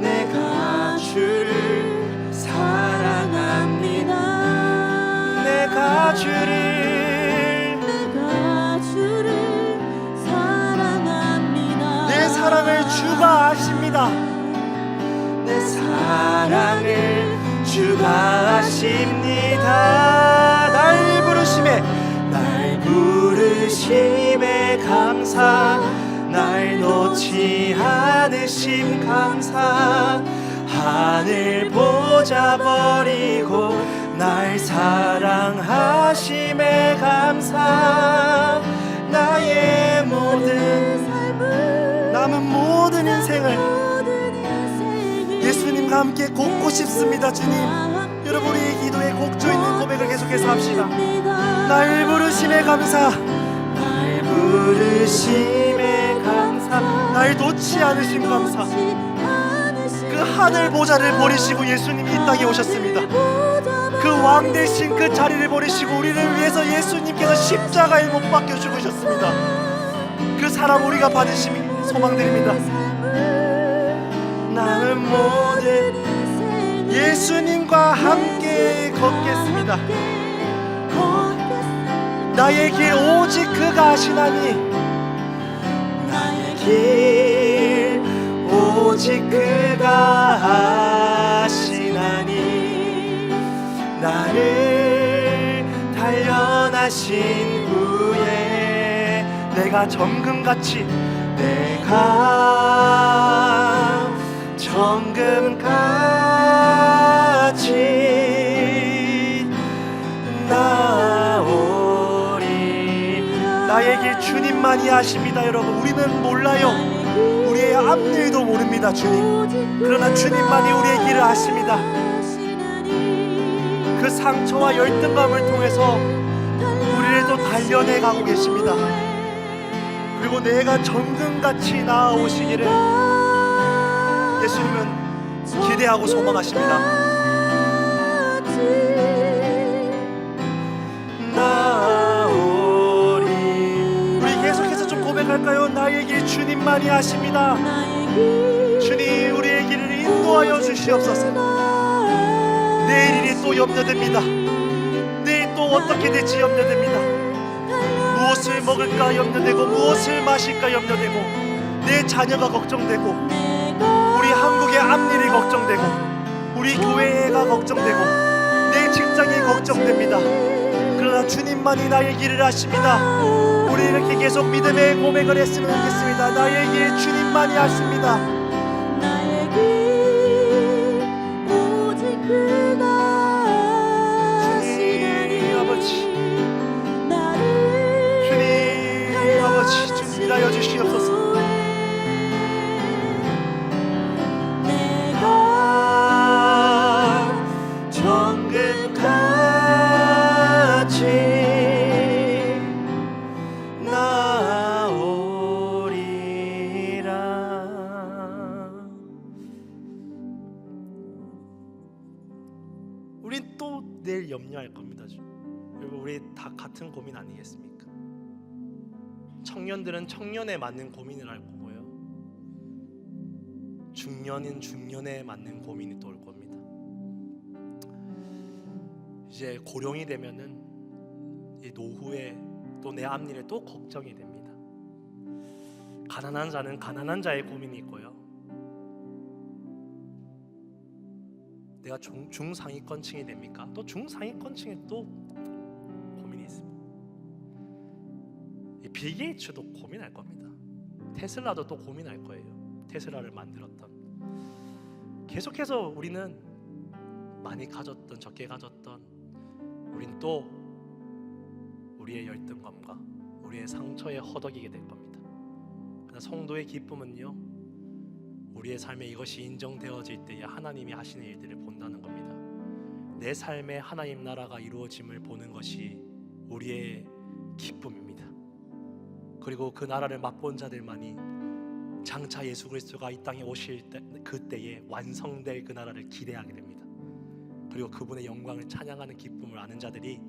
내가 주를 사랑합니다. 내가 주를 사랑합니다. 내 사랑을 주가 아십니다. 내 사랑을 주가 아십니다. 날 부르심에 감사, 날 놓지 않으심 감사, 하늘 보좌 버리고 날 사랑하심에 감사, 나의 모든 삶을, 남은 모든 인생을 예수님과 함께 걷고 싶습니다. 주님, 여러분, 이 기도에 곡조 있는 고백을 계속해서 합시다. 날 부르심에 감사, 날 부르심에 감사, 날 놓지 않으심 감사. 그 하늘 보좌를 버리시고 예수님이 이 땅에 오셨습니다. 그 왕 대신 그 자리를 버리시고 우리를 위해서 예수님께서 십자가에 못 박혀 죽으셨습니다. 그 사랑 우리가 받으심이 소망드립니다. 나는 모든 예수님과 함께 걷겠습니다. 나의 길 오직 그가 아시나니, 나의 길 오직 그가 아시나니, 나를 단련하신 후에 내가 정금같이, 내가 정금같이 나오리. 나의 길 주님만이 아십니다. 여러분, 우리는 몰라요. 우리의 앞일도 모릅니다. 주님, 그러나 주님만이 우리의 길을 아십니다. 그 상처와 열등감을 통해서 우리를 또 단련해 가고 계십니다. 그리고 내가 정금같이 나아오시기를 예수님은 기대하고 소망하십니다. 나오리. 우리 계속해서 좀 고백할까요? 나의 길 주님만이 아십니다. 주님, 우리의 길을 인도하여 주시옵소서. 내일 일이 또 염려됩니다. 내일 또 어떻게 될지 염려됩니다. 무엇을 먹을까 염려되고, 무엇을 마실까 염려되고, 내 자녀가 걱정되고, 우리 한국의 앞일이 걱정되고, 우리 교회가 걱정되고, 내 직장이 걱정됩니다. 그러나 주님만이 나의 길을 아십니다. 우리 이렇게 계속 믿음의 고백을 했으면 좋겠습니다. 나의 길 주님만이 아십니다. 나의 길 오직 그가 아시나니. 아버지, 주님, 아버지, 주님 믿하여 주시옵소서. 우린 또 내일 염려할 겁니다. 여러분, 우리 다 같은 고민 아니겠습니까? 청년들은 청년에 맞는 고민을 할 거고요, 중년인 중년에 맞는 고민이 또 올 겁니다. 이제 고령이 되면은 이 노후에 또 내 앞일에 또 걱정이 됩니다. 가난한 자는 가난한 자의 고민이 있고요, 내가 중상위권층이 됩니까? 또 중상위권층에 또 고민이 있습니다. 이 빌 게이츠도 고민할 겁니다. 테슬라도 또 고민할 거예요. 테슬라를 만들었던. 계속해서 우리는 많이 가졌던 적게 가졌던, 우린 또 우리의 열등감과 우리의 상처에 허덕이게 될 겁니다. 그러나 성도의 기쁨은요, 우리의 삶에 이것이 인정되어질 때에 하나님이 하시는 일들을 본다는 겁니다. 내 삶에 하나님 나라가 이루어짐을 보는 것이 우리의 기쁨입니다. 그리고 그 나라를 맛본 자들만이 장차 예수 그리스도가 이 땅에 오실 때, 그때에 완성될 그 나라를 기대하게 됩니다. 그리고 그분의 영광을 찬양하는 기쁨을 아는 자들이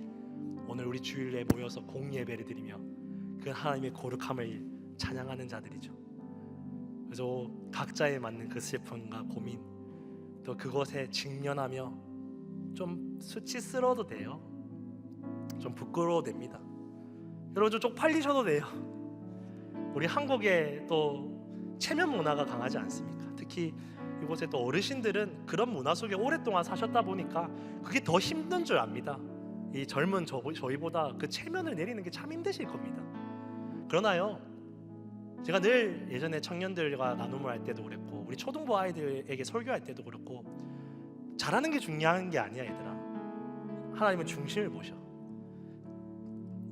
오늘 우리 주일에 모여서 공예배를 드리며 그 하나님의 거룩함을 찬양하는 자들이죠. 그래서 각자에 맞는 그 슬픔과 고민, 또 그것에 직면하며 좀 수치스러워도 돼요. 좀 부끄러워도 됩니다. 여러분 좀 쪽팔리셔도 돼요. 우리 한국에 또 체면 문화가 강하지 않습니까? 특히 이곳에 또 어르신들은 그런 문화 속에 오랫동안 사셨다 보니까 그게 더 힘든 줄 압니다. 이 젊은 저희보다 그 체면을 내리는 게 참 힘드실 겁니다. 그러나요, 제가 늘 예전에 청년들과 나눔을 할 때도 그랬고 우리 초등부 아이들에게 설교할 때도 그렇고, 잘하는 게 중요한 게 아니야 얘들아. 하나님은 중심을 보셔.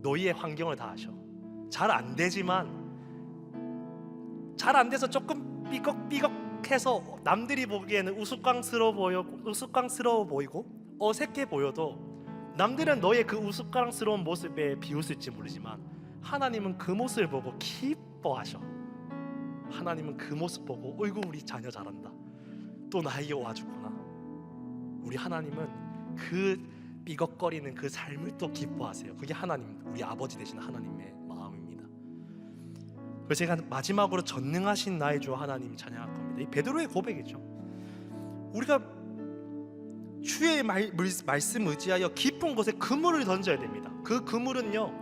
너희의 환경을 다 아셔. 잘 안 되지만, 잘 안 돼서 조금 삐걱삐걱해서 남들이 보기에는 우스꽝스러워 보이고 어색해 보여도 남들은 너의 그 우스꽝스러운 모습에 비웃을지 모르지만 하나님은 그 모습을 보고 기뻐하셔. 하나님은 그 모습 보고 어이구 우리 자녀 잘한다, 또 나에게 와주구나. 우리 하나님은 그 삐걱거리는 그 삶을 또 기뻐하세요. 그게 하나님, 우리 아버지 되신 하나님의 마음입니다. 그래서 제가 마지막으로 전능하신 나의 주 하나님 찬양할 겁니다. 이 베드로의 고백이죠. 우리가 주의 말씀 의지하여 깊은 곳에 그물을 던져야 됩니다. 그 그물은요,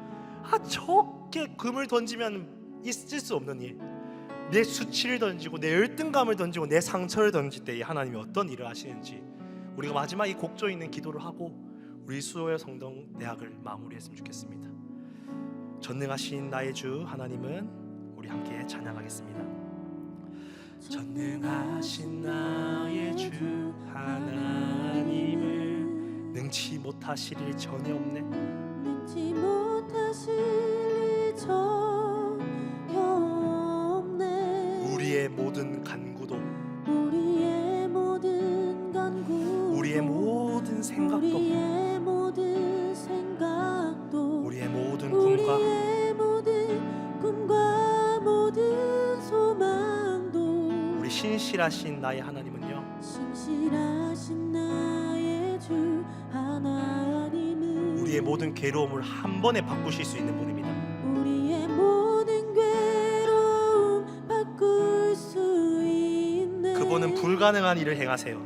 적게 그물 던지면 있을 수 없는 일, 내 수치를 던지고 내 열등감을 던지고 내 상처를 던질 때 하나님이 어떤 일을 하시는지 우리가 마지막 이 곡조 있는 기도를 하고 우리 수요일 성동 대학을 마무리했으면 좋겠습니다. 전능하신 나의 주 하나님은 우리 함께 찬양하겠습니다. 전능하신 나의 주 하나님은 능치 못하실 일 전혀 없네. 능치 못하실 일 전혀 없네. 우리의 모든 간구도, 우리의 모든 간구, 우리의 모든 생각도, 우리의 모든 생각도, 우리의 모든 꿈과, 우리의 모든 꿈과 모든 소망도, 우리 신실하신 나의 하나님은요, 신실하신 나의 주 하나님은 우리의 모든 괴로움을 한 번에 바꾸실 수 있는 분입니다. 우리의 모든 괴로움 바꿀 수 있는, 그분은 불가능한 일을 행하세요.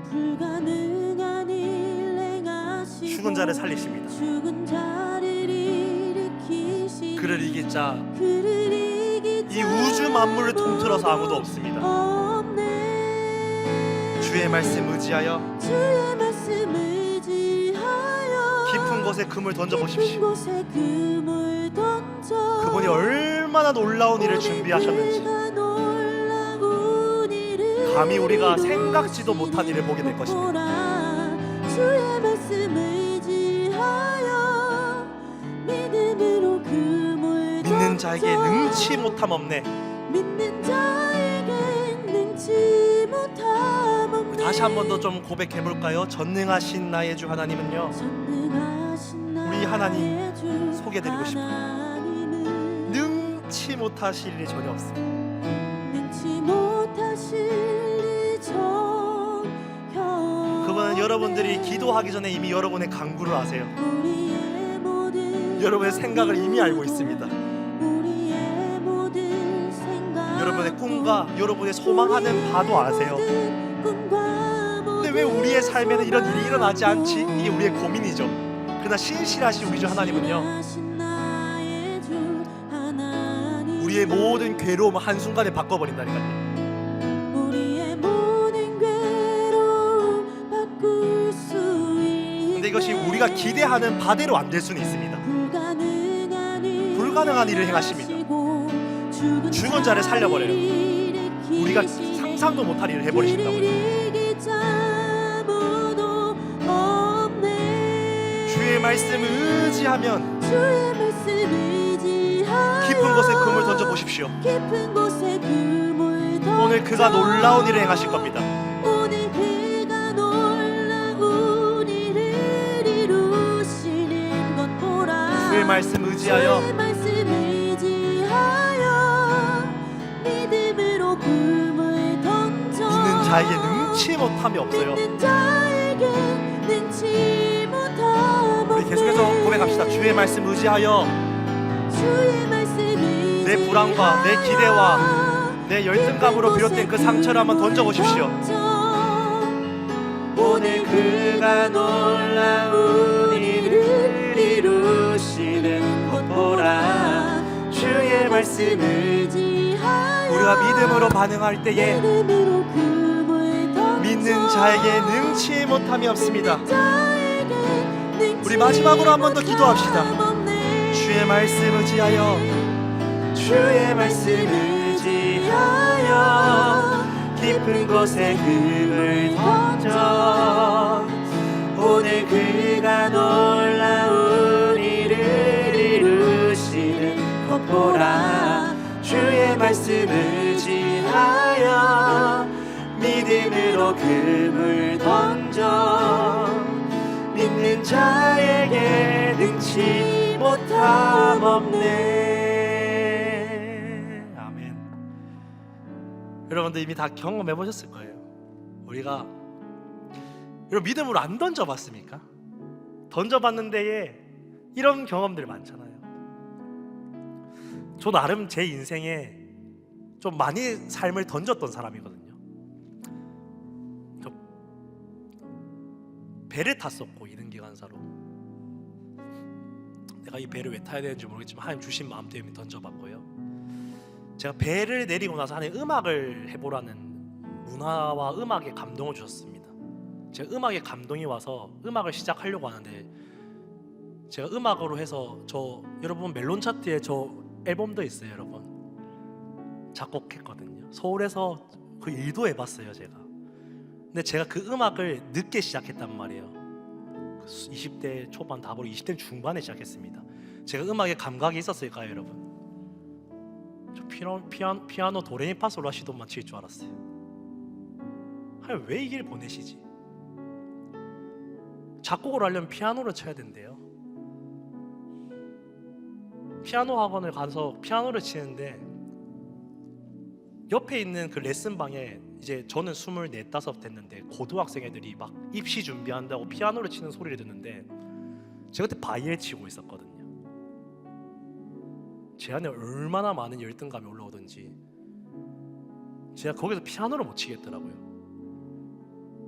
불가능한 일 행하시고 죽은 자를 살리십니다. 죽은 자를 일으키시니 그를 이길 자, 그를 이길 이 우주 만물을 통틀어서 아무도 없습니다. 없네. 주의 말씀 의지하여 주의 말씀 의지하여 깊은 곳에 금을 던져보십시오. 깊은 곳에 금을 던져 그분이 얼마나 놀라운 일을 준비하셨는지 감히 우리가 생각지도 못한 일을 보게 될 것입니다. 주의 말씀 의지하여 믿음으로 금을 믿는 자에게 능치 못함 없네. 믿는 자에게 능치 못함 없네. 다시 한 번 더 좀 고백해 볼까요? 전능하신 나의 주 하나님은요, 전능하신 우리 하나님 나의 주 소개드리고 싶어요. 하나님은 능치 못하실 일이 전혀 없습니다. 능치 못하실 일 전혀 그분은 여러분들이 기도하기 전에 이미 여러분의 간구를 아세요. 우리의 모든 여러분의 생각을 이미 알고 있습니다. 우리의 모든 생각, 여러분의 꿈과 여러분의 소망하는 바도 아세요. 근데 왜 우리의 삶에는 이런 일이 일어나지 않지? 이게 우리의 고민이죠. 그러나 신실하신 우리 주 하나님은요, 우리의 모든 괴로움을 한순간에 바꿔버린다니까요. 우리의 모든 괴로움 바꿀 수 있는, 근데 이것이 우리가 기대하는 바대로 안 될 수는 있습니다. 불가능한 일을 행하십니다. 죽은 죽은 자를 살려버려요. 우리가 상상도 못할 일을 해버리신다고요. 주의 말씀 의지하면 주의 말씀 의지하여 깊은 곳에 금을 던져보십시오. 깊은 곳에 금을 던져 오늘 그가 놀라운 일을 행하실 겁니다. 오늘 그가 놀라운 일을 이루시는 것 보라. 주의 말씀 의지하여 주의 말씀 의지하여 믿음을 자에게 능치 못함이 없어요. 믿는 자에게 능치 못함 우리 계속해서 고백합시다. 주의 말씀 의지하여 주의 말씀 의지하여 내 불안과 내 기대와 내 열등감으로 비롯된 그 상처를 한번 던져보십시오. 오늘 그가 놀라운 일을 이루시는 것 보라. 주의 말씀을 의지하여 우리가 믿음으로 반응할 때에 믿음으로 금을 던져 믿는 자에게 능치 못함이 없습니다. 믿는 자에게 능치 우리 마지막으로 한 번 더 기도합시다. 못함 없네. 주의 말씀 의지하여 주의 말씀 의지하여 깊은 곳에 금을 던져 오늘 그가 놀라운 일을 이루시는 것 보라. 주의 말씀 의지하여 믿음으로 금을 던져 믿는 자에게 능치 못함 없네. 아멘. 여러분들 이미 다 경험해 보셨을 거예요. 우리가 여러분 믿음으로 안 던져봤습니까? 던져봤는데 이런 경험들 많잖아요. 저 나름 제 인생에 좀 많이 삶을 던졌던 사람이거든요. 저 배를 탔었고 이른 기관사로 내가 이 배를 왜 타야 되는지 모르겠지만 하나님 주신 마음 때문에 던져봤고요. 제가 배를 내리고 나서 하나님 음악을 해보라는 문화와 음악에 감동을 주셨습니다. 제가 음악에 감동이 와서 음악을 시작하려고 하는데 제가 음악으로 해서 여러분 멜론 차트에 저 앨범도 있어요. 여러분 작곡했거든요. 서울에서 그 일도 해봤어요 제가. 근데 제가 그 음악을 늦게 시작했단 말이에요. 20대 초반 다 버리고 20대 중반에 시작했습니다. 제가 음악에 감각이 있었을까요 여러분? 저 피아노 도레미파솔라시도만 칠 줄 알았어요. 하여튼 왜 이 길 보내시지? 작곡을 하려면 피아노를 쳐야 된대요. 피아노 학원을 가서 피아노를 치는데 옆에 있는 그 레슨방에 이제 저는 24, 5 됐는데 고등학생 애들이 막 입시 준비한다고 피아노를 치는 소리를 듣는데 제가 그때 바이엘 치고 있었거든요. 제 안에 얼마나 많은 열등감이 올라오든지 제가 거기서 피아노를 못 치겠더라고요.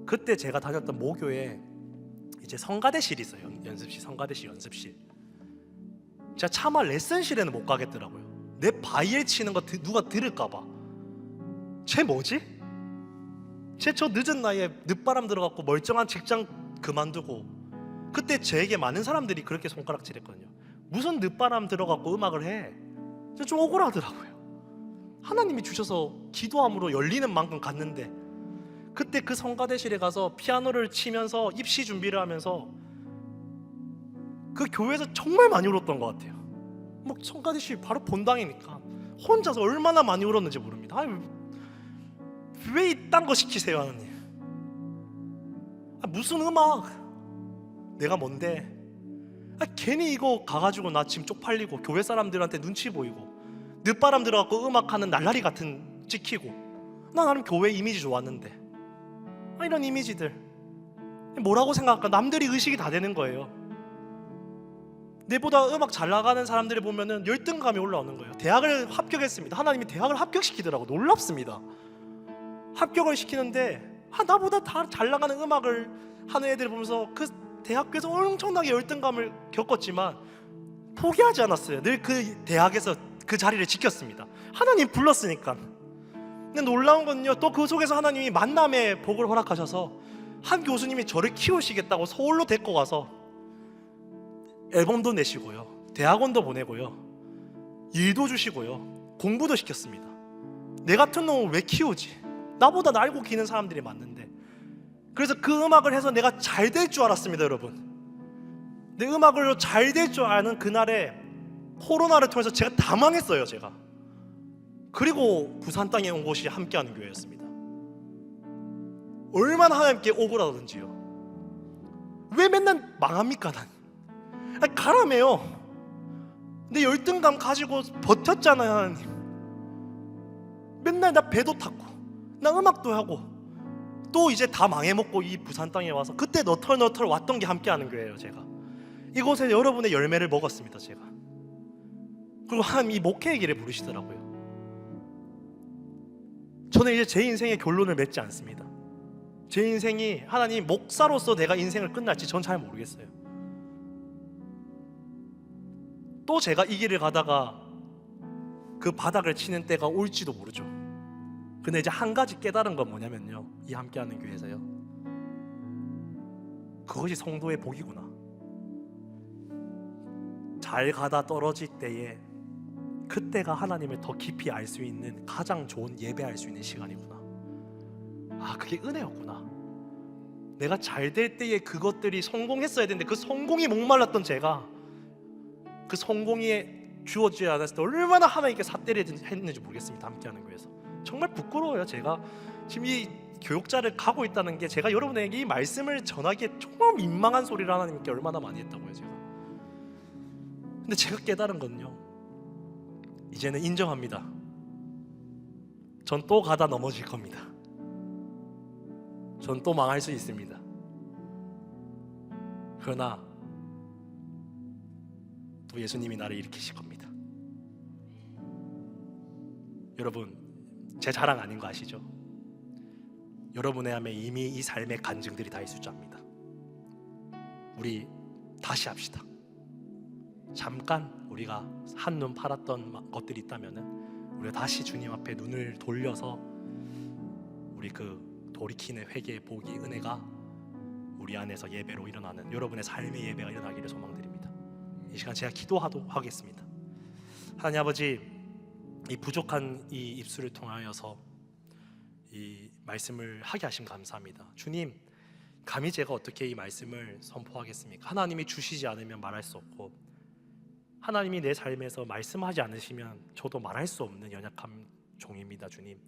그때 제가 다녔던 모교에 이제 성가대실이 있어요. 연습실, 성가대실 연습실. 제가 차마 레슨실에는 못 가겠더라고요. 내 바이엘 치는 거 누가 들을까봐. 쟤 뭐지? 쟤 저 늦은 나이에 늦바람 들어갔고 멀쩡한 직장 그만두고. 그때 제게 많은 사람들이 그렇게 손가락질했거든요. 무슨 늦바람 들어갔고 음악을 해? 좀 억울하더라고요. 하나님이 주셔서 기도함으로 열리는 만큼 갔는데 그때 그 성가대실에 가서 피아노를 치면서 입시 준비를 하면서 그 교회에서 정말 많이 울었던 것 같아요. 뭐 성가대실 바로 본당이니까 혼자서 얼마나 많이 울었는지 모릅니다. 아니, 왜 이딴 거 시키세요 하나님? 무슨 음악? 내가 뭔데? 괜히 이거 가가지고 나 지금 쪽팔리고 교회 사람들한테 눈치 보이고 늦바람 들어갖고 음악하는 날라리 같은 찍히고 나 나름 교회 이미지 좋았는데 이런 이미지들 뭐라고 생각할까? 남들이 의식이 다 되는 거예요. 내보다 음악 잘 나가는 사람들을 보면은 열등감이 올라오는 거예요. 대학을 합격했습니다. 하나님이 대학을 합격시키더라고. 놀랍습니다. 합격을 시키는데 나보다 다 잘 나가는 음악을 하는 애들을 보면서 그 대학교에서 엄청나게 열등감을 겪었지만 포기하지 않았어요. 늘 그 대학에서 그 자리를 지켰습니다. 하나님 불렀으니까. 근데 놀라운 건요, 또 그 속에서 하나님이 만남의 복을 허락하셔서 한 교수님이 저를 키우시겠다고 서울로 데리고 가서 앨범도 내시고요, 대학원도 보내고요, 일도 주시고요, 공부도 시켰습니다. 내 같은 놈을 왜 키우지? 나보다 날고 기는 사람들이 많는데. 그래서 그 음악을 해서 내가 잘 될 줄 알았습니다. 여러분, 내 음악으로 잘 될 줄 아는 그날에 코로나를 통해서 제가 다 망했어요. 제가. 그리고 부산 땅에 온 곳이 함께하는 교회였습니다. 얼마나 하나님께 억울하던지요. 왜 맨날 망합니까? 난 가라매요. 내 열등감 가지고 버텼잖아요. 하나님, 맨날 나 배도 탔고 나 음악도 하고 또 이제 다 망해먹고 이 부산 땅에 와서 그때 너털너털 왔던 게 함께하는 교회예요. 제가 이곳에 여러분의 열매를 먹었습니다. 제가. 그리고 하나님 이 목회의 길에 부르시더라고요. 저는 이제 제 인생의 결론을 맺지 않습니다. 제 인생이 하나님 목사로서 내가 인생을 끝날지 전 잘 모르겠어요. 또 제가 이 길을 가다가 그 바닥을 치는 때가 올지도 모르죠. 근데 이제 한 가지 깨달은 건 뭐냐면요, 이 함께하는 교회에서요, 그것이 성도의 복이구나. 잘 가다 떨어질 때에 그때가 하나님을 더 깊이 알 수 있는 가장 좋은 예배할 수 있는 시간이구나. 아, 그게 은혜였구나. 내가 잘 될 때에 그것들이 성공했어야 되는데 그 성공이 목말랐던 제가 그 성공이 주어지지 않았을 때 얼마나 하나님께 삿대를 했는지 모르겠습니다. 함께하는 교회에서 정말 부끄러워요. 제가 지금 이 교육자를 가고 있다는 게 제가 여러분에게 이 말씀을 전하기에 정말 민망한 소리를 하나님께 얼마나 많이 했다고요. 제가. 근데 제가 깨달은 건요, 이제는 인정합니다. 전 또 가다 넘어질 겁니다. 전 또 망할 수 있습니다. 그러나 또 예수님이 나를 일으키실 겁니다. 여러분, 제 자랑 아닌 거 아시죠? 여러분의 안에 이미 이 삶의 간증들이 다 있을 줄 압니다. 우리 다시 합시다. 잠깐 우리가 한눈 팔았던 것들이 있다면은 우리가 다시 주님 앞에 눈을 돌려서 우리 그 돌이키는 회개의 복이, 은혜가 우리 안에서 예배로 일어나는 여러분의 삶의 예배가 일어나기를 소망드립니다. 이 시간 제가 기도하도록 하겠습니다. 하나님 아버지, 이 부족한 이 입술을 통하여서 이 말씀을 하게 하심 감사합니다. 주님, 감히 제가 어떻게 이 말씀을 선포하겠습니까? 하나님이 주시지 않으면 말할 수 없고, 하나님이 내 삶에서 말씀하지 않으시면 저도 말할 수 없는 연약한 종입니다. 주님,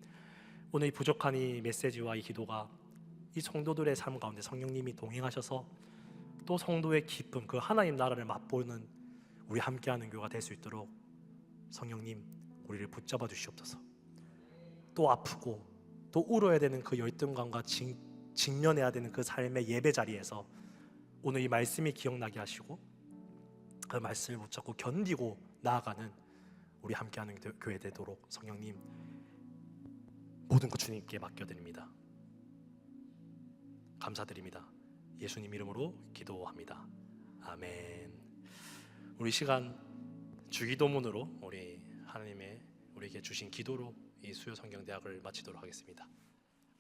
오늘 이 부족한 이 메시지와 이 기도가 이 성도들의 삶 가운데 성령님이 동행하셔서 또 성도의 기쁨, 그 하나님 나라를 맛보는 우리 함께하는 교회가 될 수 있도록 성령님 우리를 붙잡아 주시옵소서. 또 아프고 또 울어야 되는 그 열등감과 직면해야 되는 그 삶의 예배 자리에서 오늘 이 말씀이 기억나게 하시고 그 말씀을 붙잡고 견디고 나아가는 우리 함께하는 교회 되도록 성령님 모든 것 주님께 맡겨드립니다. 감사드립니다. 예수님 이름으로 기도합니다. 아멘. 우리 시간 주기도문으로 우리 하나님의 우리에게 주신 기도로 이 수요 성경대학을 마치도록 하겠습니다.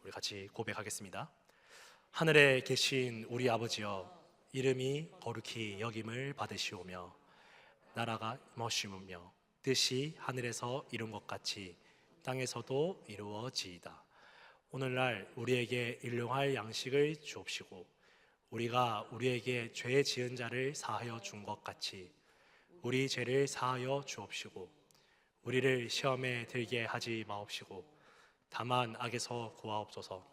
우리 같이 고백하겠습니다. 하늘에 계신 우리 아버지여, 이름이 거룩히 여김을 받으시오며 나라가 머시우며 뜻이 하늘에서 이룬 것 같이 땅에서도 이루어지이다. 오늘날 우리에게 일용할 양식을 주옵시고 우리가 우리에게 죄 지은 자를 사하여 준 것 같이 우리 죄를 사하여 주옵시고 우리를 시험에 들게 하지 마옵시고 다만 악에서 구하옵소서.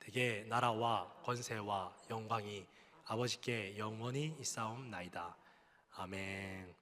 대개 나라와 권세와 영광이 아버지께 영원히 있사옵나이다. 아멘.